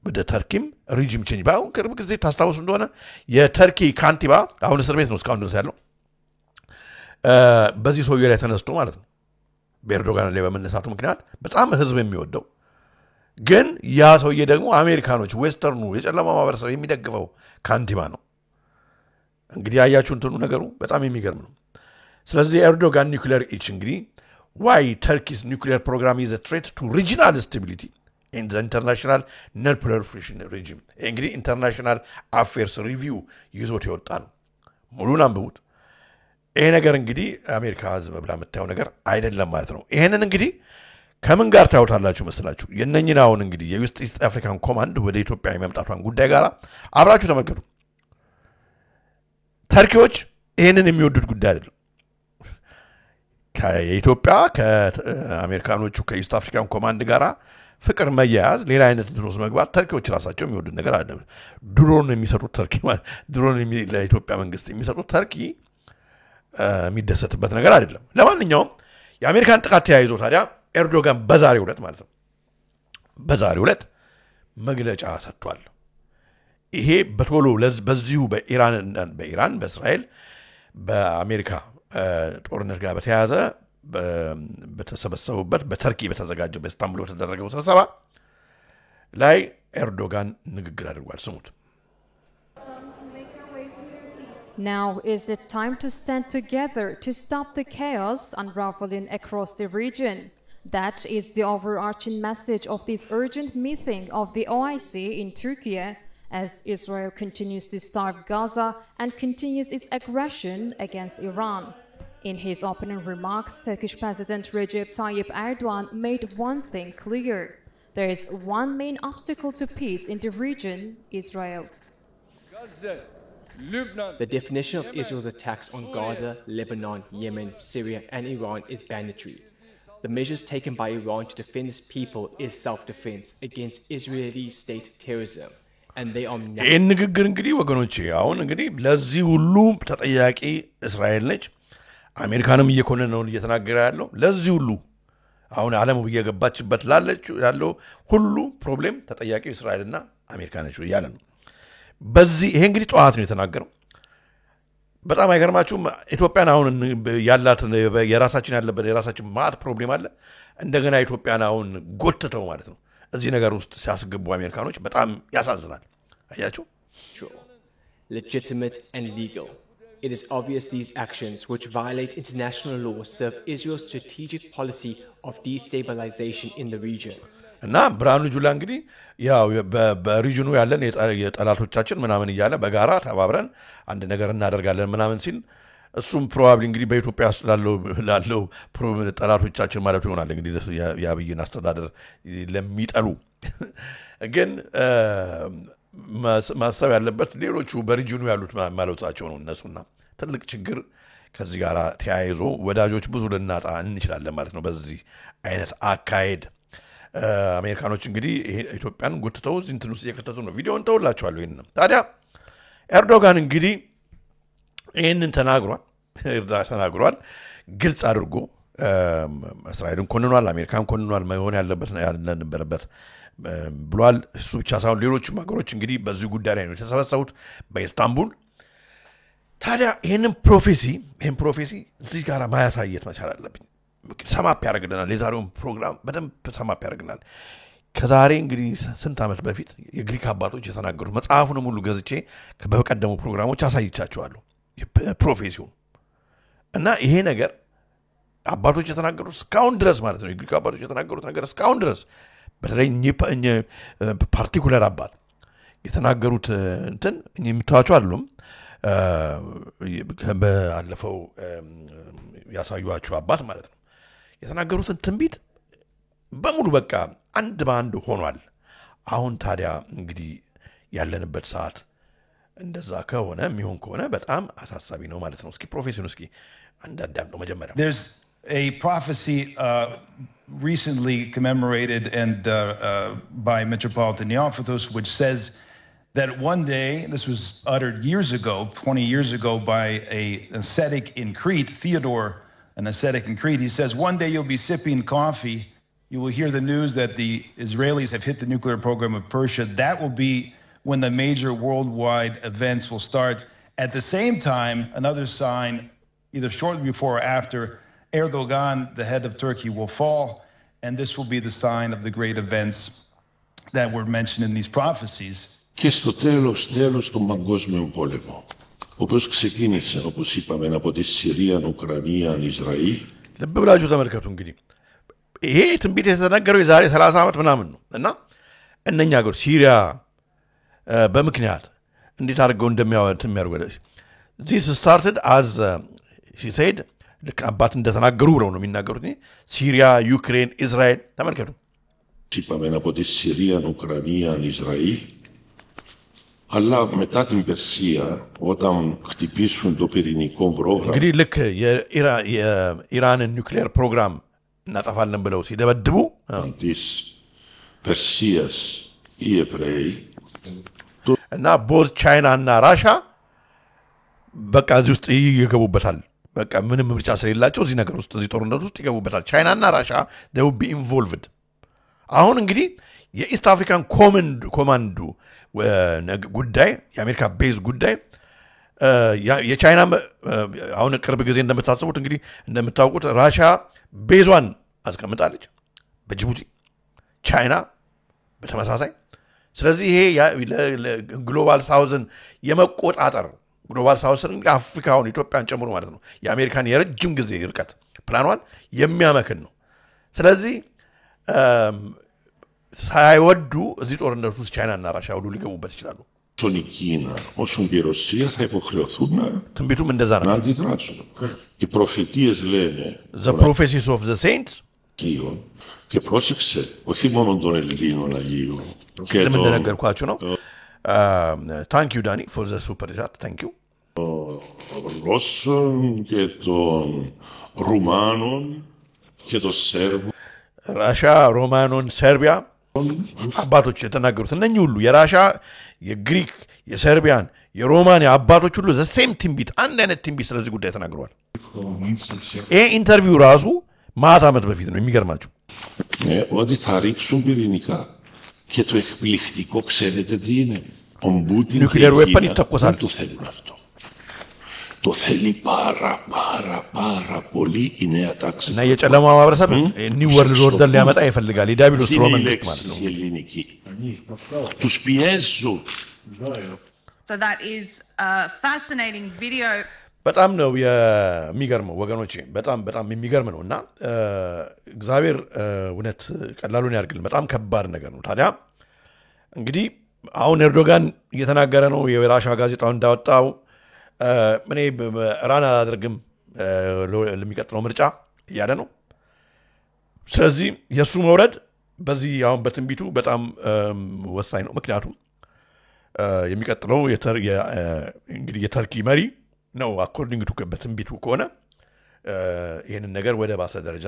ወደ ተርኪም ሪጂም ቼንጅ ባሁን ቅርብ ጊዜ ታስታውሱ እንደሆነ የተርኪ ካንቲባ አሁን እስር ቤት ነው እስካሁን ድረስ ያለው በዚህ ሰውዬ ላይ ተነስቶ ማለት ነው በኤርዶጋን ላይ በመነሳቱ ምክንያት በጣም ህዝብ የሚወደው ግን ያ ሰውዬ ደግሞ አሜሪካኖች ዌስተርኑ የጨለማ ማህበረሰብ የሚደግፈው ካንቲባ ነው እንግዲህ ያያችሁ እንትኑ ነገሩ በጣም የሚገርም ነው ስለዚህ ኤርዶጋን ኒውክሊየር ኢች እንግዲህ why Turkey's nuclear program is a threat to regional stability in the international non-proliferation regime እንግዲህ ኢንተርናሽናል አፌርስ ሪቪው ይዞት የወጣ ነው ሙሉን አንብቡት ይሄ ነገር እንግዲህ አሜሪካ ዝም ብላ የምታየው ነገር አይደለም ማለት ነው ይሄንን እንግዲህ ከምን ጋር ታውታላችሁ መስላችሁ የነኝን አሁን እንግዲህ የኢስት አፍሪካን ኮማንድ ወደ ኢትዮጵያ የመምጣቷን ጉዳይ ጋር አብራችሁ ተመልከቱ ተርኪዎች ይሄንን የሚወዱት ጉዳይ አይደለም ከኢትዮጵያ ከአሜሪካኖቹ ከኢስት አፍሪካን ኮማንድ ጋር ፍቅር መያያዝ ሌላ አይነት ድሮስ መግባት ተርኪዎች ራሳቸው የሚወዱት ነገር አይደለም ድሮን የሚሰጡት ተርኪ ማለት ድሮን ለኢትዮጵያ መንግስት የሚሰጡት ተርኪ የሚደሰትበት ነገር አይደለም ለማንኛውም የአሜሪካን ጥቃት ተያይዞ ታዲያ ኤርዶጋን በዛሬው ዕለት መግለጫ ሰጥቷል ይሄ በቶሎ በዚሁ በኢራን በእስራኤል በአሜሪካ ጦርነት ጋር በተያያዘ በተሰበሰቡበት በተርኪ በተዘጋጀው በኢስታንቡል በተደረገው ስብሰባ ላይ ኤርዶጋን ንግግር አድርጓል ስሙት Now is the time to stand together to stop the chaos unraveling across the region. That is the overarching message of this urgent meeting of the OIC in Turkey as Israel continues to starve Gaza and continues its aggression against Iran. In his opening remarks, Turkish President Recep Tayyip Erdogan made one thing clear. There is one main obstacle to peace in the region, Israel. The definition of Israel's attacks on Gaza, Lebanon, Yemen, Syria, and Iran is banditry. The measures taken by Iran to defend its people is self-defense against Israeli state terrorism. And they are now... ይህን ንግግር እንግዲህ ወገኖቼ አሁን እንግዲህ ለዚህ ሁሉ ተጠያቂ እስራኤል ነች አሜሪካንም እየኮነነ ነው እየተናገረ ያለው ለዚህ ሁሉ አሁን ዓለም እየገባችበት ያለው ሁሉ ፕሮብሌም ተጠያቂው እስራኤልና አሜሪካ ነች ይላል ነው በዚህ ይሄ እንግዲህ ጧት ነው የተናገረው በጣም አይገርማችሁም ኢትዮጵያን አሁን ያላት የራሳችን ያለበት የራሳችን ማት ፕሮብሌም አለ እንደገና ኢትዮጵያን አሁን ጎትተው ማለት ነው እዚህ ነገር ውስጥ ሲያስገቡ አሜሪካኖች በጣም ያሳዝናል አያችሁ legitimate and legal. It is obvious these actions, which violate international law, serve Israel's strategic policy of destabilization in the region. እና ብራኑ ጁላ እንግዲህ ያው በሪጅኑ ያለን የጠላቶቻችን ምናምን ይያለ በጋራ ተባብረን አንድ ነገር እናደርጋለን ምናምን ሲል እሱም ፕሮባብሊ እንግዲህ በኢትዮጵያ ላለው ጠላቶቻችን ማለት ይሆናል እንግዲህ ያብይን አስተዳደር ለሚጠሉ ግን ማሰብ ያለበት ሌሎቹ በሪጅኑ ያሉት ማለታቸው ነው እነሱና ትልቅ ችግር ከዚህ ጋር ተያይዞ ወዳጆች ብዙ ልናጣ እንችላለን ማለት ነው በዚህ አይነት አካሄድ አሜሪካኖች እንግዲህ ኢትዮጵያን ጎትተው እንትን ውስጥ እየከተቱ ነው ቪዲዮውን ተውላችኋለሁ ይሄንን ታዲያ ኤርዶጋን እንግዲህ ይሄንን ተናግሯል ግልጽ አድርጎ እስራኤልን ኮንኗል አሜሪካን ኮንኗል መሆን ያለበት ያለንበረበት ብሏል እሱ ብቻ ሳይሆን ሌሎች ሀገሮች እንግዲህ በዚህ ጉዳይ ላይ ነው የተሰበሰቡት በኢስታንቡል ታዲያ ይሄንን ፕሮፌሲ እዚህ ጋር ማያሳየት መቻል አለብኝ ሰማፕ ያደርግልናል የዛሬውን ፕሮግራም በደንብ ሰማፕ ያደርግልናል ከዛሬ እንግዲህ ስንት ዓመት በፊት የግሪክ አባቶች የተናገሩት መጽሐፉን ሙሉ ገዝቼ በቀደሙ ፕሮግራሞች አሳይቻቸዋለሁ ፕሮፌሲው እና ይሄ ነገር አባቶች የተናገሩት እስካሁን ድረስ ማለት ነው የግሪክ አባቶች የተናገሩት ነገር እስካሁን ድረስ በተለይ ፓርቲኩላር አባት የተናገሩት እንትን የምታዋቸው አይደሉም በአለፈው ያሳዩዋቸው አባት ማለት ነው የተናገሩትን ትንቢት በሙሉ በቃ አንድ በአንድ ሆኗል አሁን ታዲያ እንግዲህ ያለንበት ሰዓት እንደዛ ከሆነ የሚሆን ከሆነ በጣም አሳሳቢ ነው ማለት ነው እስኪ ፕሮፌሰር እስኪ አንዳንድ ነው መጀመሪያ There's a prophecy recently commemorated and by Metropolitan Neophytos which says that one day, this was uttered years ago, 20 years ago by an ascetic in Crete, Theodore, an ascetic in Crete, he says, one day you'll be sipping coffee, you will hear the news that the Israelis have hit the nuclear program of Persia. That will be when the major worldwide events will start. At the same time, another sign, either shortly before or after, Erdogan, the head of Turkey, will fall, and this will be the sign of the great events that were mentioned in these prophecies. Και στο τέλος των παγκόσμιων πόλεμων, όπως ξεκίνησε, όπως είπαμε, από τη Συρία, Ουκρανία, Ισραήλ. ልብ ብላችሁ ተመልከቱ እንግዲህ ይሄ ትንቢት የተነገረው የዛሬ 30 ዓመት ምናምን ነው እና እነኛ ሀገር ሲሪያ በምክንያት እንዴት አድርገው እንደሚያደርጉ this started as she said ልክ አባት እንደተናገሩ ብለው ነው የሚናገሩት ሲሪያ ዩክሬን እስራኤል ተመልከቱ είπαμε από τη Συρία, Ουκρανία, Ισραήλ. Αλλά μετά την Περσία, όταν χτυπήσουν το πυρηνικό πρόγραμμα... እንግዲህ ልክ የኢራንን ኒውክሌር ፕሮግራም እናጠፋለን ብለው ሲደበድቡ της Περσίας οι Εβραίοι እና ቦዝ ቻይና እና ራሻ በቃ እዚህ ውስጥ ይገቡበታል በቃ ምንም ምርጫ ስለሌላቸው እዚህ ነገር ውስጥ እዚህ ጦርነት ውስጥ ይገቡበታል ቻይና እና ራሻ they will be involved አሁን እንግዲህ የኢስት አፍሪካን ኮማንዶ ጉዳይ የአሜሪካ ቤዝ ጉዳይ የቻይና አሁን ቅርብ ጊዜ እንደምታስቡት እንግዲህ እንደምታውቁት ራሻ ቤዟን አስቀምጣለች በጅቡቲ ቻይና በተመሳሳይ ስለዚህ ይሄ ግሎባል ሳውዝን የመቆጣጠር ግሎባል ሳውዝን አፍሪካውን ኢትዮጵያን ጨምሮ ማለት ነው የአሜሪካን የረጅም ጊዜ ርቀት ፕላኗን የሚያመክን ነው ስለዚህ ሳይወዱ እዚህ ጦርነት ውስጥ ቻይናና ራሽያ ሁሉ ሊገቡበት ይችላሉ Sono in Cina o sono in Russia θα υποχρεωθούν να αντιδράσουν. Οι προφητείες λένε The prophecies of the saints και πρόσεξε όχι μόνο των Ελλήνων Αγίων και των እንደነገርኳችሁ ነው Thank you Danny for the super chat thank you Ρώσων και των Ρουμάνων και των Σέρβων Russia, Romanon, Serbia አባቶች የተናገሩት እነኚህ ሁሉ የራሻ የግሪክ የሰርቢያን የሮማንያ አባቶች ሁሉ the same ትንቢት አንድ አይነት ትንቢት ስለዚህ ጉዳይ ተናግረዋል ይሄ ኢንተርቪው ራሱ ማታ ዓመት በፊት ነው የሚገርማችሁ ότι θα ρίξουν πυρηνικά και το εκπληκτικό ξέρετε τι είναι ο Πούτιν nuclear weapon ይተኮሳል το θέλουν αυτό το θέλει πάρα πολύ η νέα τάξη እና የጨለማ ማህበረሰብ ኒው ወርልድ ኦርደር ሊያመጣ ይፈልጋል የዳቢሎስ ስርወ መንግስት ማለት ነው τους πιέζουν So that is a fascinating video በጣም ነው የሚገርመው ወገኖቼ በጣም የሚገርም ነውና እግዚአብሔር እውነት ቀላሉን ያርግልን በጣም ከባድ ነገር ነው ታዲያ እንግዲህ አሁን ኤርዶጋን እየተናገረ ነው የራሻ ጋዜጣው እንዳወጣው እኔ ራና አድርግም ለሚቀጥለው ምርጫ ያለ ነው ስለዚህ የሱ መውረድ በዚህ አሁን በትንቢቱ በጣም ወሳኝ ነው ምክንያቱም የሚቀጥለው እንግዲህ የተርኪ መሪ ነው አኮርዲንግ ቱ በትንቢቱ ከሆነ ይሄንን ነገር ወደ ባሰ ደረጃ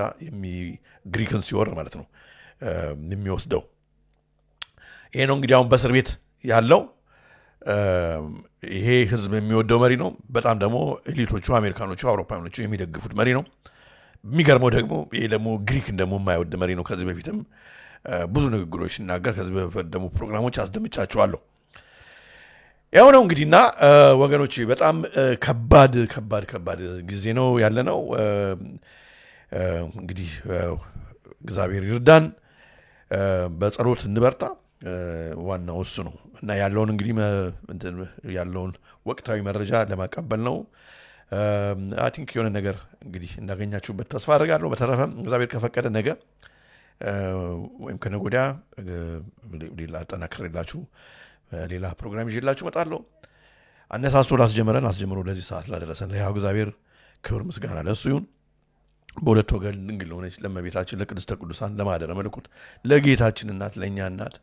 ግሪክን ሲወር ማለት ነው የሚወስደው ይሄ ነው እንግዲህ አሁን በእስር ቤት ያለው ይሄ ህዝብ የሚወደው መሪ ነው በጣም ደግሞ ኤሊቶቹ አሜሪካኖቹ አውሮፓውያኖቹ የሚደግፉት መሪ ነው የሚገርመው ደግሞ ይሄ ደግሞ ግሪክን ደግሞ የማይወድ መሪ ነው ከዚህ በፊትም ብዙ ንግግሮች ሲናገር ከዚህ በፊት ደግሞ ፕሮግራሞች አስደምጫቸዋለሁ ያው ነው እንግዲህና ወገኖቼ በጣም ከባድ ጊዜ ነው ያለነው እንግዲህ እግዚአብሔር ይርዳን በጸሎት እንበርታ ዋናው እሱ ነው እና ያለውን እንግዲህ ያለውን ወቅታዊ መረጃ ለማቀበል ነው አይ ቲንክ የሆነ ነገር እንግዲህ እንዳገኛችሁበት ተስፋ አደርጋለሁ በተረፈ እግዚአብሔር ከፈቀደ ነገ ወይም ከነገ ወዲያ ሌላ አጠናክሬላችሁ ሌላ ፕሮግራም ይዤላችሁ እመጣለሁ አነሳስቶ አስጀምሮ ለዚህ ሰዓት ላደረሰን ለያው እግዚአብሔር ክብር ምስጋና ለእሱ ይሁን በሁለት ወገን ድንግል ሆነች ለእመቤታችን ለቅድስተ ቅዱሳን ለማደረ መለኮት ለጌታችን እናት ለእኛ እናት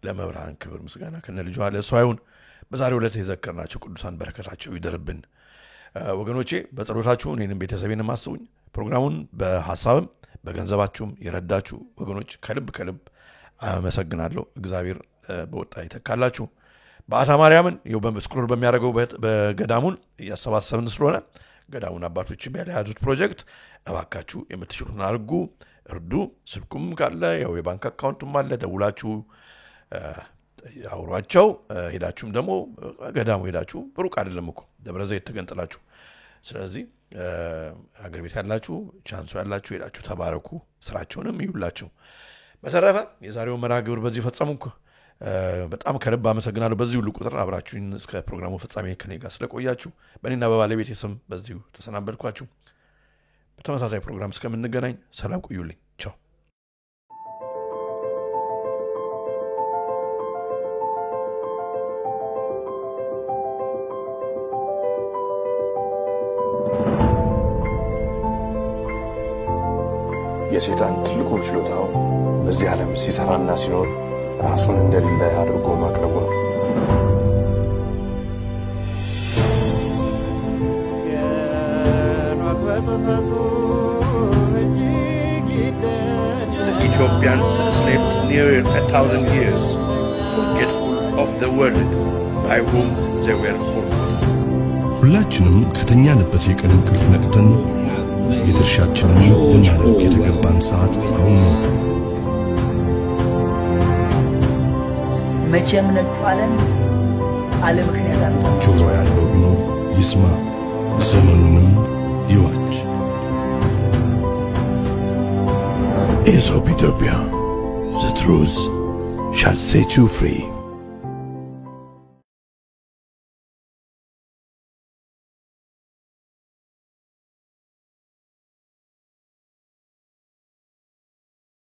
ለመብርሃን ክብር ምስጋና ከነልጇ ለእሷ ይሁን በዛሬው ዕለት የዘከርናቸው ቅዱሳን በረከታቸው ይደርብን ወገኖቼ በጸሎታችሁ እኔንም ቤተሰቤንም አስቡኝ ፕሮግራሙን በሐሳብም በገንዘባችሁም የረዳችሁ ወገኖች ከልብ አመሰግናለሁ እግዚአብሔር በወጣ ይተካላችሁ በአታ ማርያምን ይው በስክሮል በሚያደርገው በገዳሙን ያሰባሰብን ስለሆነ ገዳሙን አባቶች በያዙት ፕሮጀክት እባካችሁ የምትችሉትን አድርጉ እርዱ ስልኩም ካለ ያው የባንክ አካውንቱም አለ ደውላችሁ አውሯቸው ሄዳችሁም ደግሞ ገዳሙ ሄዳችሁ ሩቅ አይደለም እኮ ደብረ ዘይት ተገንጥላችሁ ስለዚህ አገር ቤት ያላችሁ ቻንሱ ያላችሁ ሄዳችሁ ተባረኩ ስራቸውንም ይውላችሁ በተረፈ የዛሬው መርሃ ግብር በዚህ ፈጸምኩ በጣም ከልብ አመሰግናለሁ በዚህ ሁሉ ቁጥር አብራችሁኝ እስከ ፕሮግራሙ ፍጻሜ ከኔ ጋር ስለቆያችሁ በእኔና በባለቤቴ ስም በዚሁ ተሰናበትኳችሁ በተመሳሳይ ፕሮግራም እስከምንገናኝ ሰላም ቆዩልኝ ቻው የሰይጣን ትልቁ ችሎታው በዚህ ዓለም ሲሰራና ሲኖር ራሱን እንደሌለ አድርጎ ማቅረቡ ነው The Ethiopians slept near 1,000 years, forgetful of the word by whom they were forgotten. ሁላችንም ከተኛንበት የቀን እንቅልፍ ነቅተን የድርሻችንን ልናደርግ የተገባን ሰዓት አሁን ነው። መቼም ነጥፋለን አለ ምክንያት አምጣ ጆሮ ያለው ቢኖር ይስማ ዘመኑንም ይዋጅ። Aesop Ethiopia, the truth shall set you free.